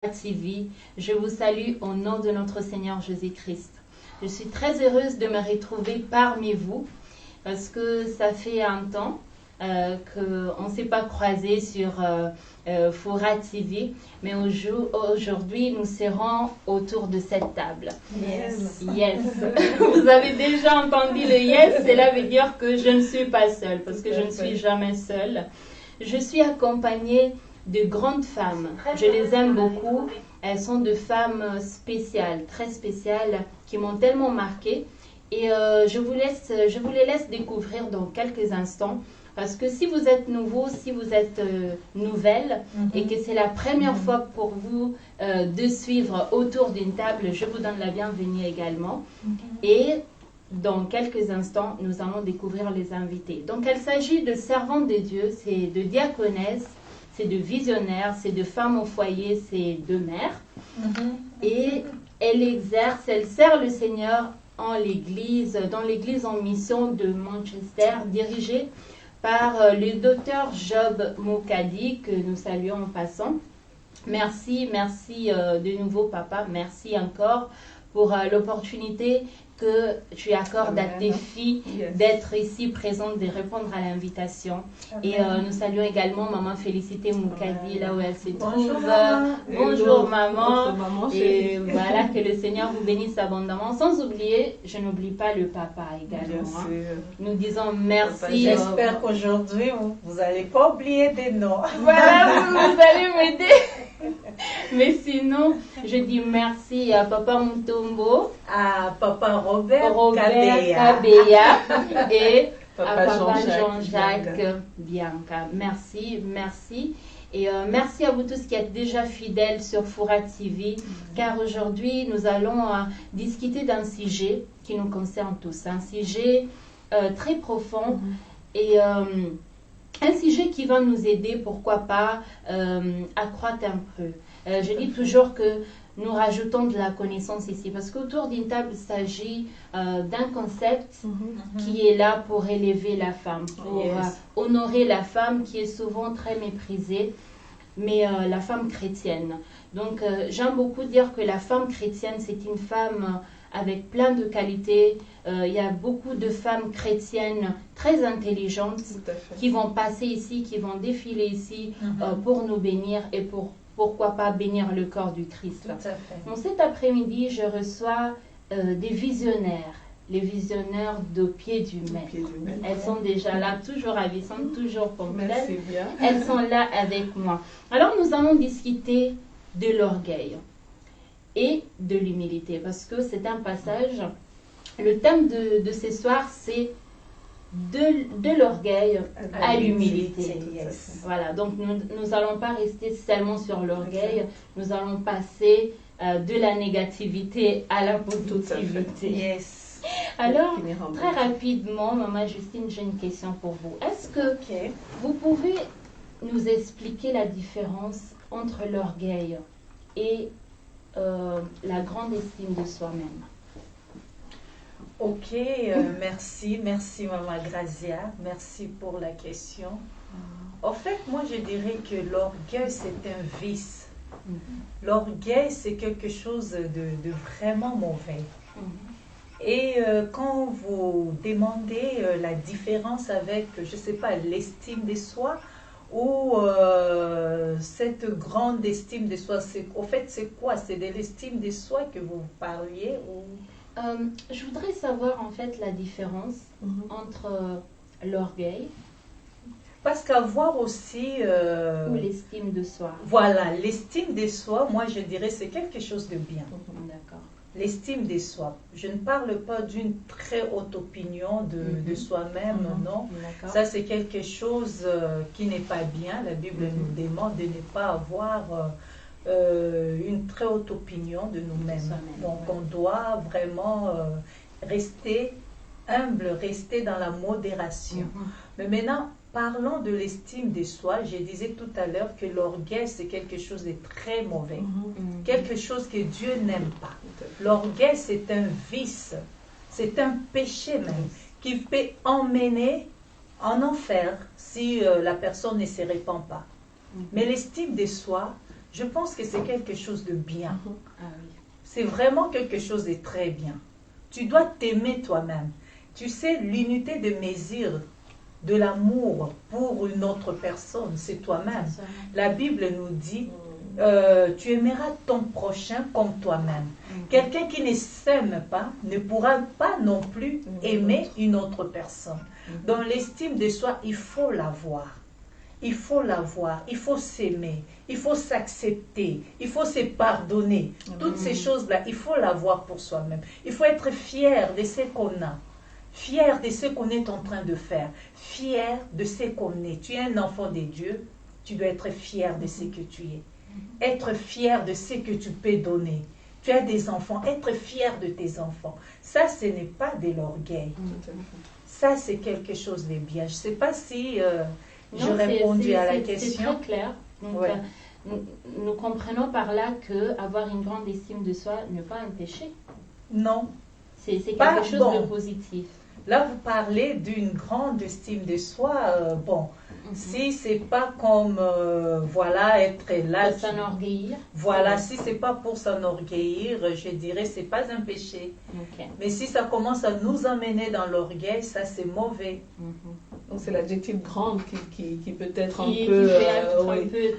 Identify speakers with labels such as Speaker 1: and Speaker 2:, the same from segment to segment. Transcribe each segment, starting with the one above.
Speaker 1: TV, je vous salue au nom de notre Seigneur Jésus-Christ. Je suis très heureuse de me retrouver parmi vous parce que ça fait un temps qu'on ne s'est pas croisé sur Fora TV, mais aujourd'hui nous serons autour de cette table.
Speaker 2: Yes.
Speaker 1: Yes. Vous avez déjà entendu le yes, cela veut dire que je ne suis pas seule parce que je ne suis jamais seule. Je suis accompagnée de grandes femmes. Je les aime beaucoup. Elles sont de femmes spéciales, très spéciales, qui m'ont tellement marquée. Et je vous les laisse découvrir dans quelques instants. Parce que si vous êtes nouveau, si vous êtes nouvelle et que c'est la première fois pour vous de suivre autour d'une table, je vous donne la bienvenue également. Et dans quelques instants, nous allons découvrir les invités. Donc, il s'agit de servantes de Dieu, c'est de diaconesses, c'est de visionnaires, c'est de femmes au foyer, c'est de mères. Et elle sert le Seigneur dans l'église en mission de Manchester, dirigée par le docteur Job Mokadi, que nous saluons en passant. Merci de nouveau, papa. Merci encore pour l'opportunité que tu accordes à tes filles d'être ici présentes, de répondre à l'invitation. Et nous saluons également maman Félicité Moukadi, là où elle se trouve. Bonjour maman. Et voilà, que le Seigneur vous bénisse abondamment. Sans oublier, je n'oublie pas le papa également. Nous disons merci.
Speaker 2: J'espère qu'aujourd'hui, vous n'allez pas oublier des noms.
Speaker 1: Voilà, vous allez m'aider. Mais sinon, je dis merci à Papa Mutombo,
Speaker 2: à Papa Robert
Speaker 1: Kabeya et à Papa Jean-Jacques Bianca. Merci. Et merci à vous tous qui êtes déjà fidèles sur Fora TV, car aujourd'hui, nous allons discuter d'un sujet qui nous concerne tous, un sujet très profond et un sujet qui va nous aider, pourquoi pas, à croître un peu. Je dis toujours que nous rajoutons de la connaissance ici, parce qu'autour d'une table, il s'agit d'un concept qui est là pour élever la femme, pour honorer la femme qui est souvent très méprisée, mais la femme chrétienne. Donc, j'aime beaucoup dire que la femme chrétienne, c'est une femme avec plein de qualités. Il y a beaucoup de femmes chrétiennes très intelligentes qui vont passer ici, qui vont défiler ici pour nous bénir et pourquoi pas bénir le corps du Christ. Donc cet après-midi, je reçois des visionnaires, les visionnaires de pied du maître. Elles sont déjà là, toujours avissantes, toujours complètes. Elles sont là avec moi. Alors nous allons discuter de l'orgueil et de l'humilité, parce que c'est un passage, le thème de ce soir, c'est de l'orgueil à l'humilité. Voilà, donc nous n'allons pas rester seulement sur l'orgueil, nous allons passer de la négativité à la positivité. Alors, très rapidement, Maman Justine, j'ai une question pour vous. Est-ce que vous pouvez nous expliquer la différence entre l'orgueil et la grande estime de soi-même?
Speaker 2: Ok, merci Maman Grazia, merci pour la question. En fait, moi je dirais que l'orgueil c'est un vice. L'orgueil c'est quelque chose de vraiment mauvais. Et quand vous demandez la différence avec, je ne sais pas, l'estime de soi ou cette grande estime de soi, en fait c'est quoi? C'est de l'estime de soi que vous parliez ou...
Speaker 1: Je voudrais savoir en fait la différence entre l'orgueil.
Speaker 2: Parce qu'avoir aussi...
Speaker 1: ou l'estime de soi.
Speaker 2: Voilà, l'estime de soi, moi je dirais c'est quelque chose de bien.
Speaker 1: D'accord.
Speaker 2: L'estime de soi. Je ne parle pas d'une très haute opinion de soi-même, non. Ça c'est quelque chose qui n'est pas bien. La Bible nous demande de ne pas avoir... une très haute opinion de nous-mêmes. Donc on doit vraiment rester humble, rester dans la modération. Mais maintenant, parlons de l'estime de soi. Je disais tout à l'heure que l'orgueil, c'est quelque chose de très mauvais. Quelque chose que Dieu n'aime pas. L'orgueil, c'est un vice. C'est un péché même qui peut emmener en enfer si la personne ne se répand pas. Mais l'estime de soi, je pense que c'est quelque chose de bien.
Speaker 1: Ah oui.
Speaker 2: C'est vraiment quelque chose de très bien. Tu dois t'aimer toi-même. Tu sais, l'unité de mesure de l'amour pour une autre personne, c'est toi-même. La Bible nous dit, tu aimeras ton prochain comme toi-même. Quelqu'un qui ne s'aime pas ne pourra pas non plus aimer une autre personne. Dans l'estime de soi, il faut l'avoir. Il faut l'avoir, il faut s'aimer, il faut s'accepter, il faut se pardonner. Toutes ces choses-là, il faut l'avoir pour soi-même. Il faut être fier de ce qu'on a, fier de ce qu'on est en train de faire, fier de ce qu'on est. Tu es un enfant de Dieu, tu dois être fier de ce que tu es. Être fier de ce que tu peux donner. Tu as des enfants, être fier de tes enfants. Ça, ce n'est pas de l'orgueil. Ça, c'est quelque chose de bien. Je ne sais pas si... j'ai répondu à la question.
Speaker 1: C'est très clair. Donc,
Speaker 2: ouais.
Speaker 1: Nous comprenons par là qu'avoir une grande estime de soi n'est pas un péché.
Speaker 2: Non.
Speaker 1: C'est quelque chose de positif.
Speaker 2: Là, vous parlez d'une grande estime de soi. Si c'est pas comme, voilà, être là.
Speaker 1: Pour s'enorgueillir.
Speaker 2: Voilà, si c'est pas pour s'enorgueillir, je dirais c'est pas un péché.
Speaker 1: Okay.
Speaker 2: Mais si ça commence à nous emmener dans l'orgueil, ça c'est mauvais.
Speaker 3: Donc c'est l'adjectif grande qui peut être un peu,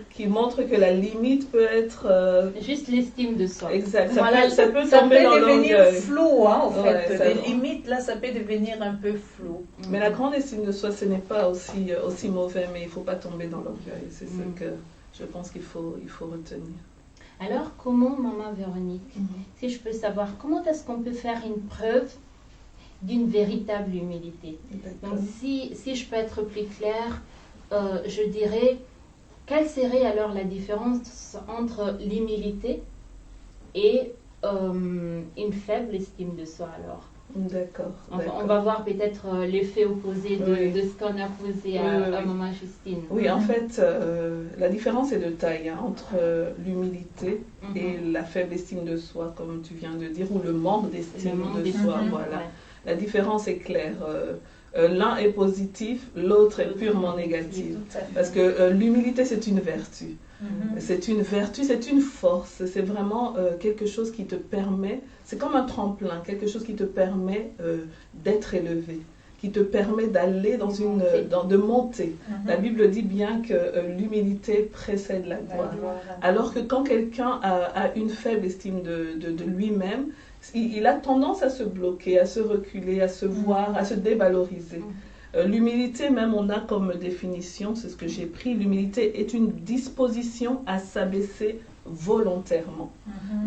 Speaker 3: qui montre que la limite peut être...
Speaker 1: Juste l'estime de soi.
Speaker 3: Exact,
Speaker 2: voilà,
Speaker 3: ça peut tomber dans
Speaker 2: devenir flou, hein, en fait.
Speaker 3: Ouais,
Speaker 2: les limites, là, ça peut devenir un peu flou.
Speaker 3: Mais la grande estime de soi, ce n'est pas aussi mauvais, mais il ne faut pas tomber dans l'orgueil. C'est ce que je pense qu'il faut retenir.
Speaker 1: Alors, comment, Maman Véronique, si je peux savoir, comment est-ce qu'on peut faire une preuve d'une véritable humilité? Donc, si je peux être plus claire, je dirais, quelle serait alors la différence entre l'humilité et une faible estime de soi alors?
Speaker 3: D'accord.
Speaker 1: On va voir peut-être l'effet opposé de ce qu'on a posé à Maman Justine.
Speaker 3: Oui, en fait, la différence est de taille entre l'humilité et la faible estime de soi, comme tu viens de dire, ou le manque d'estime de soi. Voilà. Ouais. La différence est claire. L'un est positif, l'autre est purement négatif. Parce que l'humilité, c'est une vertu. C'est une vertu, c'est une force. C'est vraiment quelque chose qui te permet, c'est comme un tremplin, quelque chose qui te permet d'être élevé, qui te permet d'aller de monter. La Bible dit bien que l'humilité précède la gloire. Alors que quand quelqu'un a une faible estime de lui-même, il a tendance à se bloquer, à se reculer, à se voir, à se dévaloriser. L'humilité, même on a comme définition, c'est ce que j'ai pris, l'humilité est une disposition à s'abaisser volontairement.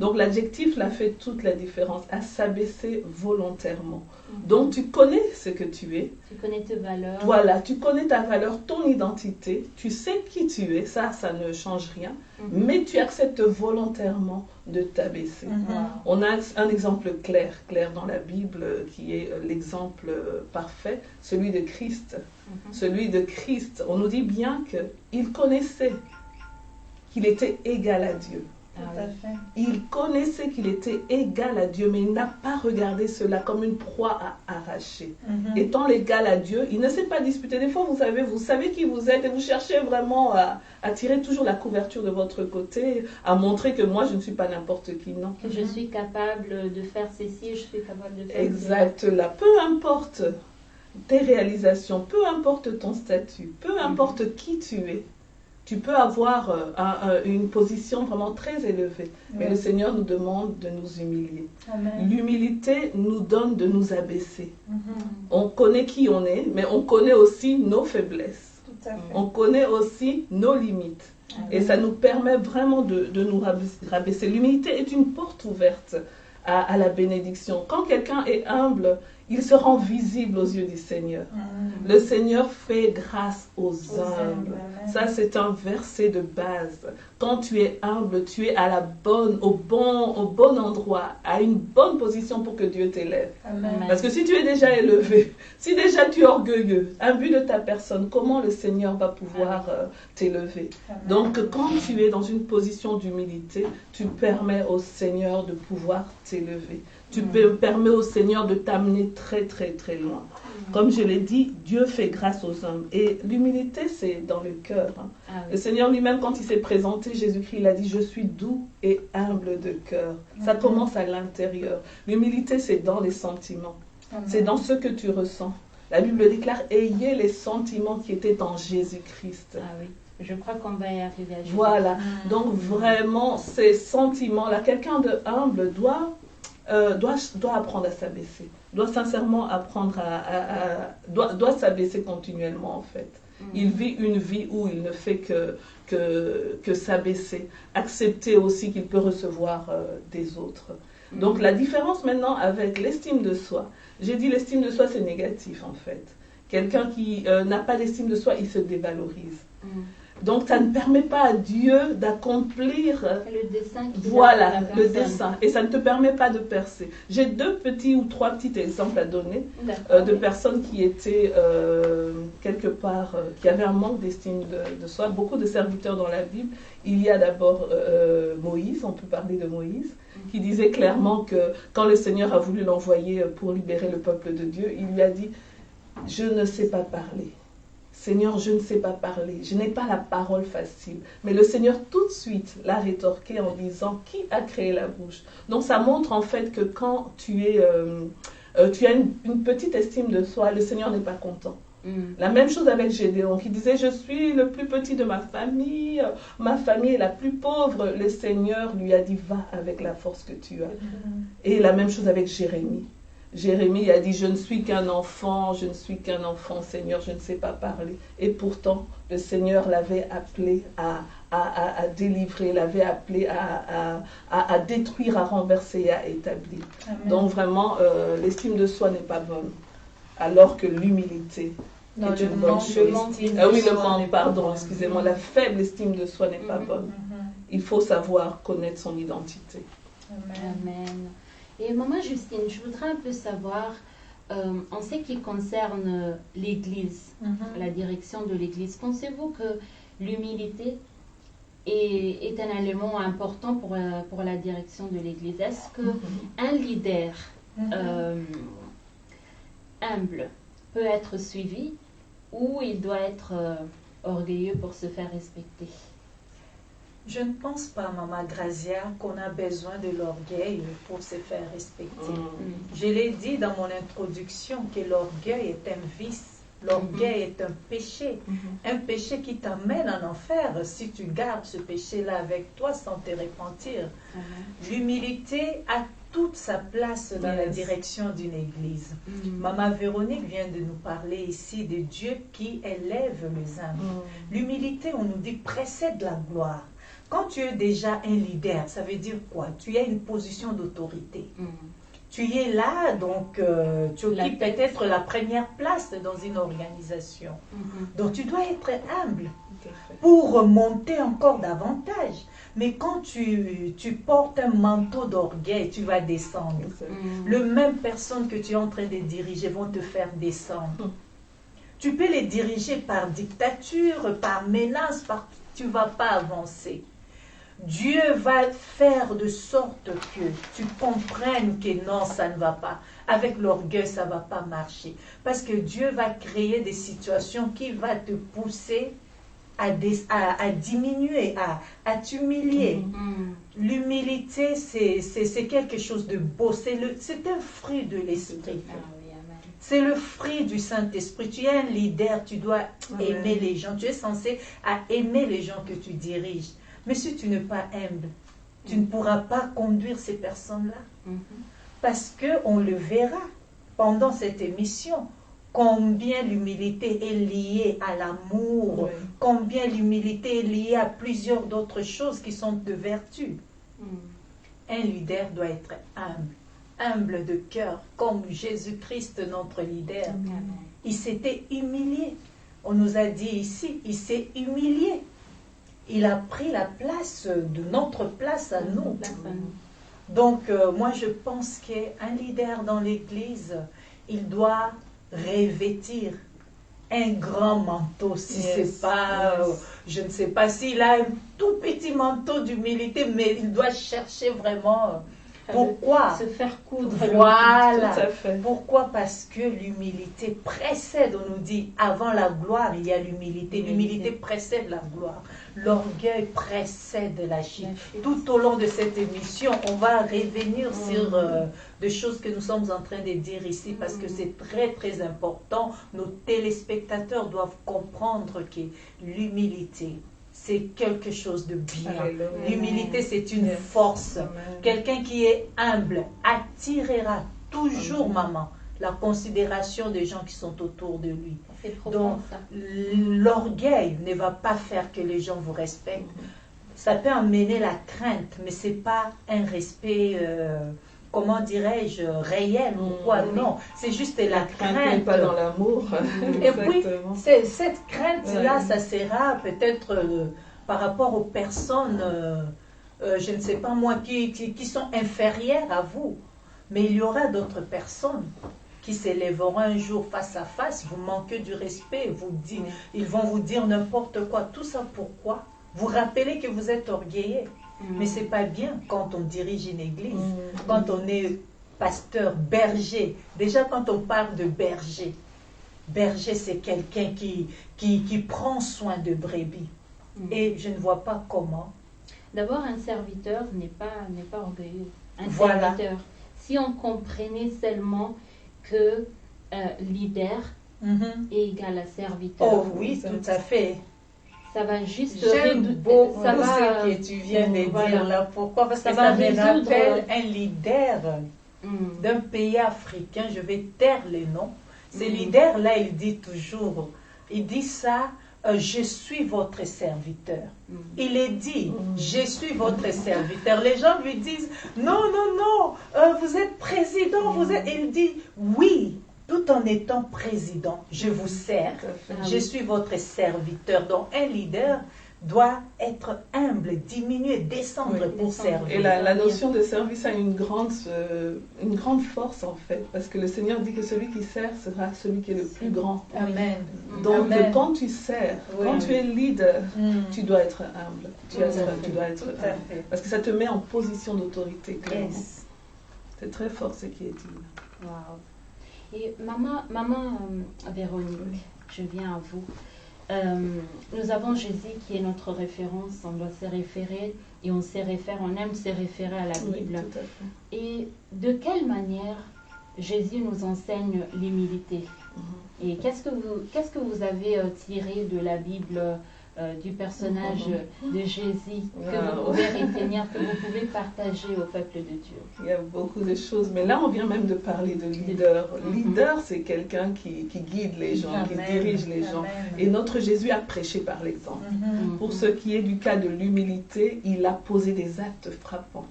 Speaker 3: Donc l'adjectif là fait toute la différence, à s'abaisser volontairement. Donc tu connais ce que tu es.
Speaker 1: Tu connais tes valeurs.
Speaker 3: Voilà, tu connais ta valeur, ton identité, tu sais qui tu es, ça ne change rien, mais tu acceptes volontairement de t'abaisser. On a un exemple clair dans la Bible qui est l'exemple parfait, celui de Christ. Celui de Christ, on nous dit bien qu'il connaissait qu'il était égal à Dieu. Il connaissait qu'il était égal à Dieu, mais il n'a pas regardé cela comme une proie à arracher. Étant l'égal à Dieu, il ne s'est pas disputé. Des fois, vous savez qui vous êtes et vous cherchez vraiment à tirer toujours la couverture de votre côté, à montrer que moi, je ne suis pas n'importe qui, non.
Speaker 1: Que je suis capable de faire ceci, je suis capable de faire
Speaker 3: exact, là. Peu importe tes réalisations, peu importe ton statut, peu importe qui tu es, tu peux avoir une position vraiment très élevée. Mais le Seigneur nous demande de nous humilier. L'humilité nous donne de nous abaisser. On connaît qui on est, mais on connaît aussi nos faiblesses. On connaît aussi nos limites. Et ça nous permet vraiment de nous rabaisser. L'humilité est une porte ouverte à la bénédiction. Quand quelqu'un est humble, il se rend visible aux yeux du Seigneur. Le Seigneur fait grâce aux humbles. Ça, c'est un verset de base. Quand tu es humble, tu es au bon endroit, à une bonne position pour que Dieu t'élève. Parce que si tu es déjà élevé, si déjà tu es orgueilleux, imbu de ta personne, comment le Seigneur va pouvoir t'élever? Donc, quand tu es dans une position d'humilité, tu permets au Seigneur de pouvoir t'élever. Tu permets au Seigneur de t'amener très très très loin. Comme je l'ai dit, Dieu fait grâce aux hommes. Et l'humilité, c'est dans le cœur. Ah, oui. Le Seigneur lui-même, quand il s'est présenté, Jésus-Christ, il a dit, je suis doux et humble de cœur. Ça commence à l'intérieur. L'humilité, c'est dans les sentiments. C'est dans ce que tu ressens. La Bible déclare, ayez les sentiments qui étaient en Jésus-Christ.
Speaker 1: Ah oui. Je crois qu'on va y arriver à Jésus.
Speaker 3: Voilà. Donc vraiment, ces sentiments-là, quelqu'un de humble doit apprendre à s'abaisser, doit sincèrement apprendre doit s'abaisser continuellement en fait. Il vit une vie où il ne fait que s'abaisser, accepter aussi qu'il peut recevoir des autres. Donc la différence maintenant avec l'estime de soi, j'ai dit l'estime de soi c'est négatif en fait. Quelqu'un qui n'a pas d'estime de soi, il se dévalorise. Donc, ça ne permet pas à Dieu d'accomplir
Speaker 1: le dessein.
Speaker 3: Voilà, le dessein. Et ça ne te permet pas de percer. J'ai 2 petits ou 3 petits exemples à donner de personnes qui étaient quelque part, qui avaient un manque d'estime de soi. Beaucoup de serviteurs dans la Bible. Il y a d'abord Moïse, on peut parler de Moïse, qui disait clairement que quand le Seigneur a voulu l'envoyer pour libérer le peuple de Dieu, il lui a dit « Je ne sais pas parler ». Seigneur, je ne sais pas parler, je n'ai pas la parole facile. Mais le Seigneur tout de suite l'a rétorqué en disant, qui a créé la bouche? Donc ça montre en fait que quand tu as une petite estime de soi, le Seigneur n'est pas content. La même chose avec Gédéon qui disait, je suis le plus petit de ma famille est la plus pauvre. Le Seigneur lui a dit, va avec la force que tu as. Et la même chose avec Jérémie. Jérémie a dit, je ne suis qu'un enfant, Seigneur, je ne sais pas parler. Et pourtant, le Seigneur l'avait appelé à délivrer, l'avait appelé à détruire, à renverser et à établir. Amen. Donc vraiment, l'estime de soi n'est pas bonne, alors que l'humilité est une bonne chose. Le manque, pardon, excusez-moi, la faible estime de soi n'est pas bonne. Il faut savoir connaître son identité.
Speaker 1: Amen. Et maman Justine, je voudrais un peu savoir, en ce qui concerne l'Église, la direction de l'Église, pensez-vous que l'humilité est un élément important pour la direction de l'Église? Est-ce qu'un leader humble peut être suivi ou il doit être orgueilleux pour se faire respecter?
Speaker 2: Je ne pense pas, Maman Grazia, qu'on a besoin de l'orgueil pour se faire respecter. Je l'ai dit dans mon introduction que l'orgueil est un vice, l'orgueil est un péché qui t'amène en enfer si tu gardes ce péché-là avec toi sans te repentir. L'humilité a toute sa place dans la direction d'une église. Maman Véronique vient de nous parler ici de Dieu qui élève les âmes. L'humilité, on nous dit, précède la gloire. Quand tu es déjà un leader, ça veut dire quoi? Tu as une position d'autorité. Tu es là, donc tu occupes peut-être la première place dans une organisation. Donc tu dois être humble pour monter encore davantage. Mais quand tu portes un manteau d'orgueil, tu vas descendre. Les mêmes personnes que tu es en train de diriger vont te faire descendre. Tu peux les diriger par dictature, par menace, tu ne vas pas avancer. Dieu va faire de sorte que tu comprennes que non, ça ne va pas. Avec l'orgueil, ça ne va pas marcher. Parce que Dieu va créer des situations qui vont te pousser à diminuer, à t'humilier. L'humilité, c'est quelque chose de beau. C'est un fruit de l'esprit. C'est le fruit du Saint-Esprit. Tu es un leader, tu dois aimer les gens. Tu es censé aimer les gens que tu diriges. Mais si tu n'es pas humble, tu ne pourras pas conduire ces personnes-là. Parce qu'on le verra pendant cette émission, combien l'humilité est liée à l'amour, combien l'humilité est liée à plusieurs d'autres choses qui sont de vertu. Un leader doit être humble de cœur, comme Jésus-Christ, notre leader. Il s'était humilié. On nous a dit ici, il s'est humilié. Il a pris la place de notre place à nous. Donc, moi, je pense qu'un leader dans l'Église, il doit revêtir un grand manteau. Si c'est pas, je ne sais pas s'il a un tout petit manteau d'humilité, mais il doit chercher vraiment Pourquoi?
Speaker 1: Se faire coudre.
Speaker 2: Voilà.
Speaker 3: Tout à fait.
Speaker 2: Pourquoi? Parce que l'humilité précède, on nous dit, avant la gloire, il y a l'humilité. L'humilité précède la gloire. L'orgueil précède la chute. Tout au long de cette émission, on va revenir sur des choses que nous sommes en train de dire ici parce que c'est très très important. Nos téléspectateurs doivent comprendre que l'humilité, c'est quelque chose de bien. L'humilité, c'est une force. Quelqu'un qui est humble attirera toujours, maman, la considération des gens qui sont autour de lui. Donc, l'orgueil ne va pas faire que les gens vous respectent. Ça peut amener la crainte, mais ce n'est pas un respect, comment dirais-je, réel ou quoi. Non, c'est juste la crainte.
Speaker 3: N'est pas dans l'amour.
Speaker 2: Et puis, cette crainte-là, ça sera peut-être par rapport aux personnes, je ne sais pas moi, qui sont inférieures à vous. Mais il y aura d'autres personnes qui s'élèveront un jour face à face, vous manquez du respect, ils vont vous dire n'importe quoi. Tout ça pourquoi? Vous rappelez que vous êtes orgueilleux. Mais ce n'est pas bien quand on dirige une église, quand on est pasteur, berger. Déjà quand on parle de berger, berger c'est quelqu'un qui prend soin de brebis. Et je ne vois pas comment.
Speaker 1: D'abord, un serviteur n'est pas orgueilleux. Un
Speaker 2: Voilà.
Speaker 1: serviteur. Si on comprenait seulement que leader est égal à serviteur.
Speaker 2: Oh oui, tout à fait.
Speaker 1: Ça va juste
Speaker 2: J'aime beaucoup
Speaker 1: ça va,
Speaker 2: ce que tu viens de dire là. Pourquoi? Parce que
Speaker 1: Ça
Speaker 2: ça
Speaker 1: va
Speaker 2: me
Speaker 1: résoudre-
Speaker 2: rappelle un leader d'un pays africain. Je vais taire les noms. Ce leader-là, il dit toujours, il dit ça, je suis votre serviteur. Il est dit, je suis votre serviteur. Les gens lui disent, non, non, non, vous êtes président, vous êtes... Il dit, oui, tout en étant président, je vous sers. Je suis votre serviteur. Donc, un leader doit être humble, diminuer, descendre pour servir.
Speaker 3: Et la notion de service a une grande force en fait, parce que le Seigneur dit que celui qui sert sera celui qui est le plus grand.
Speaker 2: Amen.
Speaker 3: Donc
Speaker 2: Amen.
Speaker 3: quand tu sers, quand tu es leader, tu dois être humble. Tu dois être humble. Parce que ça te met en position d'autorité, clairement.
Speaker 2: Yes.
Speaker 3: C'est très fort ce qui est dit.
Speaker 1: Wow. Et maman Véronique, je viens à vous. Nous avons Jésus qui est notre référence, on doit se référer et on aime se référer à la Bible.
Speaker 3: Oui, tout à fait.
Speaker 1: Et de quelle manière Jésus nous enseigne l'humilité? Et qu'est-ce que vous avez tiré de la Bible, du personnage de Jésus que vous pouvez retenir, que vous pouvez partager au peuple de Dieu?
Speaker 3: Il y a beaucoup de choses, mais là on vient même de parler de leader. Leader, c'est quelqu'un qui guide les gens, qui dirige les gens. Et notre Jésus a prêché par l'exemple. Pour ce qui est du cas de l'humilité, il a posé des actes frappants.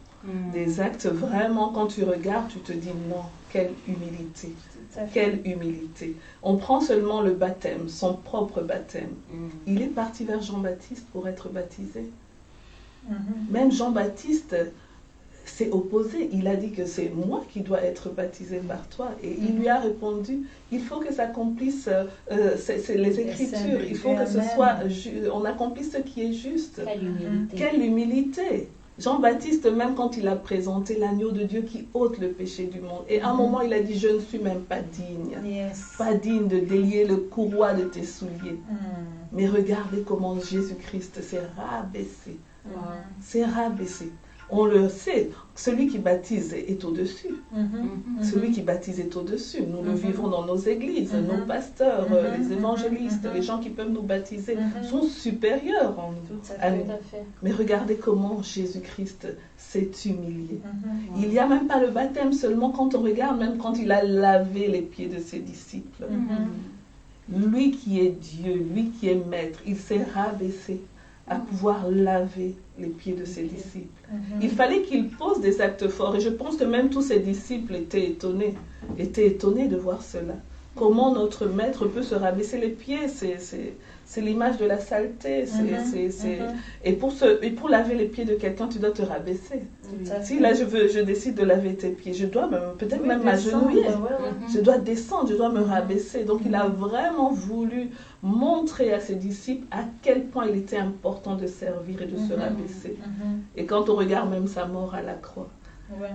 Speaker 3: Des actes vraiment, quand tu regardes, tu te dis non, quelle humilité. Quelle humilité. On prend seulement le baptême, son propre baptême. Il est parti vers Jean-Baptiste pour être baptisé. Même Jean-Baptiste s'est opposé. Il a dit que c'est moi qui dois être baptisé par toi. Et il lui a répondu, il faut que s'accomplisse c'est les Écritures. Il faut que ce soit, on accomplisse ce qui est juste.
Speaker 1: Quelle humilité.
Speaker 3: Quelle humilité. Jean-Baptiste, même quand il a présenté l'agneau de Dieu qui ôte le péché du monde, et à un moment il a dit, je ne suis même pas digne, pas digne de délier le courroie de tes souliers. Mais regardez comment Jésus-Christ s'est rabaissé. S'est rabaissé. On le sait, celui qui baptise est au-dessus. Celui qui baptise est au-dessus. Nous le vivons dans nos églises. Nos pasteurs, les évangélistes, les gens qui peuvent nous baptiser sont supérieurs en nous. Mais regardez comment Jésus-Christ s'est humilié. Il n'y a même pas le baptême seulement quand on regarde, même quand il a lavé les pieds de ses disciples. Lui qui est Dieu, lui qui est maître, il s'est rabaissé à pouvoir laver les pieds de ses disciples. Il fallait qu'il pose des actes forts. Et je pense que même tous ses disciples étaient étonnés de voir cela. Comment notre maître peut se rabaisser les pieds, c'est l'image de la saleté. Et pour laver les pieds de quelqu'un, tu dois te rabaisser. Si là je décide de laver tes pieds, je dois peut-être même m'agenouiller. Je dois descendre, je dois me rabaisser. Donc il a vraiment voulu montrer à ses disciples à quel point il était important de servir et de se rabaisser. Et quand on regarde même sa mort à la croix,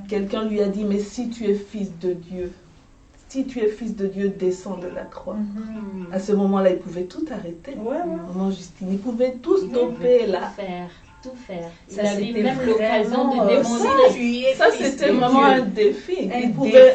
Speaker 3: Quelqu'un lui a dit, mais si tu es fils de Dieu, si tu es fils de Dieu, descends de la croix. À ce moment-là, il pouvait tout arrêter. Maman Justine, il pouvait tout stopper là.
Speaker 1: Tout faire.
Speaker 2: Ça,
Speaker 1: il a eu même l'occasion de démontrer.
Speaker 3: Ça, c'était vraiment un défi. Il pouvait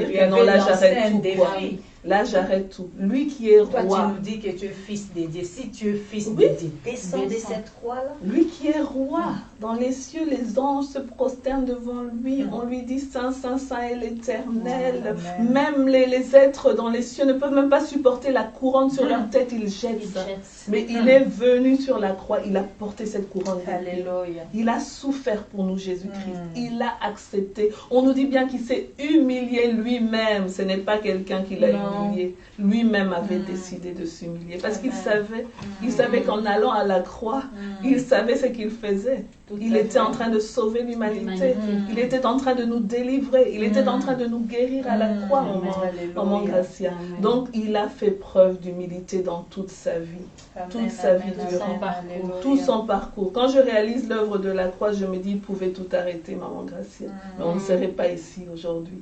Speaker 3: dire, non, là, j'arrête tout. Là, j'arrête tout. Lui qui est roi.
Speaker 2: Toi, tu nous dis que tu es fils de Dieu. Si tu es fils de Dieu, descends de cette croix-là.
Speaker 3: Lui qui est roi. Dans les cieux, les anges se prosternent devant lui. On lui dit, Saint, Saint, Saint est l'Éternel. Même les êtres dans les cieux ne peuvent même pas supporter la couronne sur leur tête. Ils jettent ça. Mais il est venu sur la croix. Il a porté cette couronne.
Speaker 2: Alléluia.
Speaker 3: Il a souffert pour nous, Jésus-Christ. Il a accepté. On nous dit bien qu'il s'est humilié lui-même. Ce n'est pas quelqu'un qui l'a humilié. Lui-même avait décidé de s'humilier. Parce qu'il savait qu'en allant à la croix, il savait ce qu'il faisait. Il était en train de sauver l'humanité. Il était en train de nous délivrer. Il était en train de nous guérir à la croix, maman Gracia. Donc, il a fait preuve d'humilité dans toute sa vie. Toute sa vie durant. Tout son parcours. Quand je réalise l'œuvre de la croix, je me dis, il pouvait tout arrêter, maman Gracia. Mais on ne serait pas ici aujourd'hui.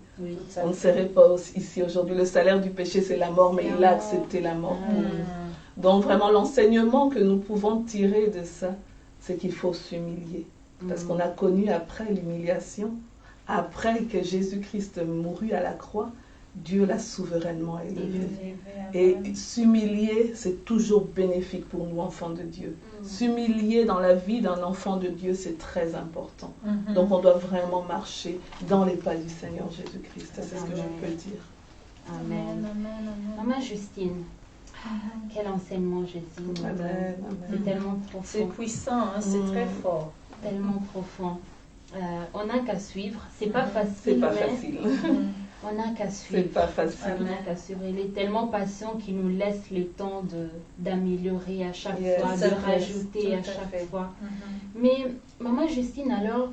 Speaker 3: On ne serait pas ici aujourd'hui. Le salaire du péché, c'est la mort, mais il a accepté la mort pour nous. Donc, vraiment, l'enseignement que nous pouvons tirer de ça, c'est qu'il faut s'humilier. Parce qu'on a connu après l'humiliation, après que Jésus-Christ mourut à la croix, Dieu l'a souverainement élevé. Et s'humilier, c'est toujours bénéfique pour nous, enfants de Dieu. S'humilier dans la vie d'un enfant de Dieu, c'est très important. Donc on doit vraiment marcher dans les pas du Seigneur Jésus-Christ. C'est ce que je peux dire.
Speaker 1: Amen. Maman Justine, quel enseignement Jésus nous donne. C'est tellement profond.
Speaker 2: C'est puissant, hein, c'est très fort.
Speaker 1: Tellement profond. On n'a qu'à suivre. C'est pas facile.
Speaker 3: C'est pas facile.
Speaker 1: On n'a qu'à suivre.
Speaker 3: C'est pas facile.
Speaker 1: On n'a qu'à suivre. Il est tellement patient qu'il nous laisse le temps d'améliorer à chaque fois, de rajouter à chaque fois. Mais, Maman Justine, alors,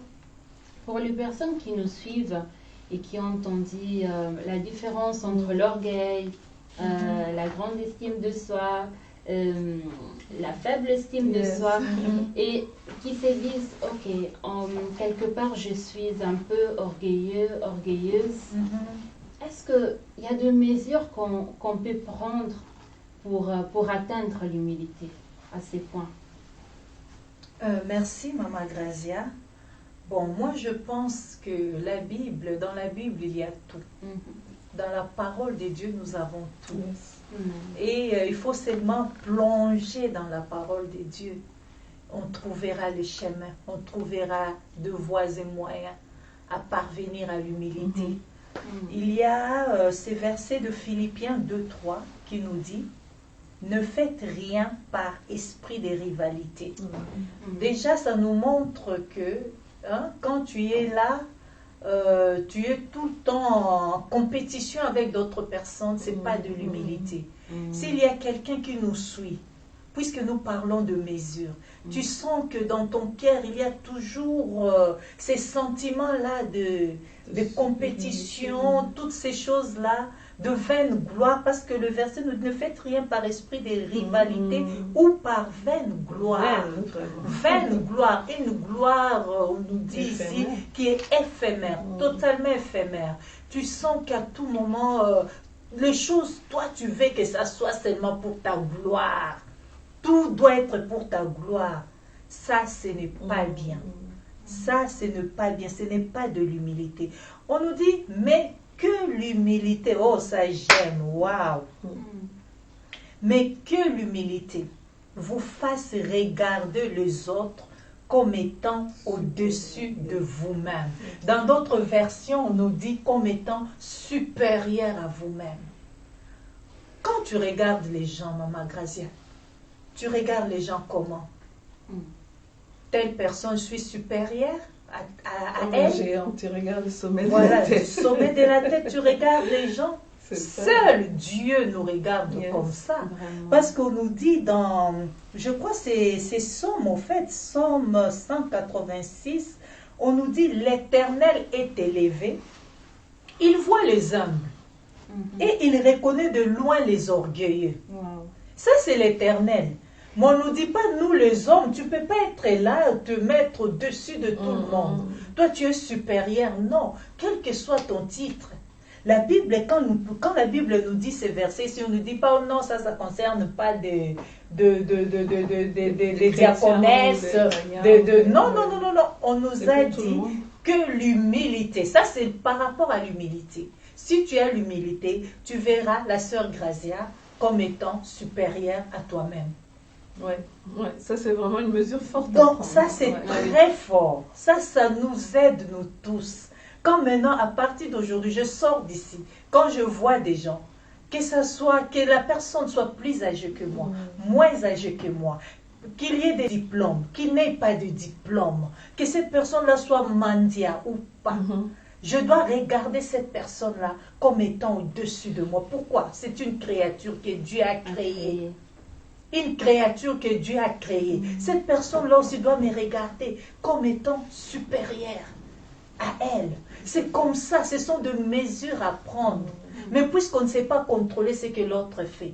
Speaker 1: pour les personnes qui nous suivent et qui ont entendu la différence entre l'orgueil, la grande estime de soi, la faible estime de soi, et qui se disent, ok, quelque part je suis un peu orgueilleuse. Est-ce qu'il y a des mesures qu'on peut prendre pour atteindre l'humilité à ces points?
Speaker 2: Merci, Maman Grazia. Bon, moi je pense que dans la Bible, il y a tout. Dans la parole de Dieu, nous avons tout. Et il faut seulement plonger dans la parole de Dieu. On trouvera le chemin, on trouvera de voies et moyens à parvenir à l'humilité. Il y a ces versets de Philippiens 2:3 qui nous dit « Ne faites rien par esprit de rivalité ». Déjà, ça nous montre que quand tu es là, tu es tout le temps en compétition avec d'autres personnes, ce n'est pas de l'humilité. S'il y a quelqu'un qui nous suit, puisque nous parlons de mesure, tu sens que dans ton cœur, il y a toujours ces sentiments-là de compétition, toutes ces choses-là, de vaine gloire, parce que le verset nous dit ne faites rien par esprit de rivalité ou par vaine gloire. Vaine gloire, une gloire, on nous dit ici, qui est éphémère, totalement éphémère. Tu sens qu'à tout moment, les choses, toi tu veux que ça soit seulement pour ta gloire. Tout doit être pour ta gloire. Ça, ce n'est pas bien. Ça, ce n'est pas bien. Ce n'est pas de l'humilité. On nous dit, mais que l'humilité, oh ça j'aime, waouh. Mais que l'humilité vous fasse regarder les autres comme étant au-dessus de vous-même. Dans d'autres versions, on nous dit comme étant supérieur à vous-même. Quand tu regardes les gens, Maman Grazia, tu regardes les gens comment? Telle personne, je suis supérieure à elle.
Speaker 3: Géant, tu regardes le sommet
Speaker 2: de la
Speaker 3: tête.
Speaker 2: Le sommet de la tête, tu regardes les gens. Seul Dieu nous regarde comme ça. Vraiment. Parce qu'on nous dit dans, je crois c'est Somme en fait, Somme 186, on nous dit l'Éternel est élevé, il voit les humbles et il reconnaît de loin les orgueilleux. Ça c'est l'Éternel. Mais on ne nous dit pas, nous les hommes, tu ne peux pas être là, te mettre au-dessus de tout le monde. toi tu es supérieur. Non, quel que soit ton titre. La Bible, quand la Bible nous dit ces versets, si on ne nous dit pas, oh non, ça ne concerne pas des diaconesses, non, on nous a dit que l'humilité, ça c'est par rapport à l'humilité. Si tu as l'humilité, tu verras la sœur Grazia comme étant supérieure à toi-même.
Speaker 3: Ouais, ça c'est vraiment une mesure forte.
Speaker 2: Donc ça c'est très fort. Ça nous aide nous tous. Quand maintenant, à partir d'aujourd'hui, je sors d'ici, quand je vois des gens, que la personne soit plus âgée que moi, moins âgée que moi, qu'il y ait des diplômes, qu'il n'ait pas de diplôme, que cette personne-là soit mandia ou pas, je dois regarder cette personne-là comme étant au-dessus de moi. Pourquoi? C'est une créature que Dieu a créée. Une créature que Dieu a créée. Cette personne-là aussi doit me regarder comme étant supérieure à elle. C'est comme ça, ce sont des mesures à prendre. Mais puisqu'on ne sait pas contrôler ce que l'autre fait,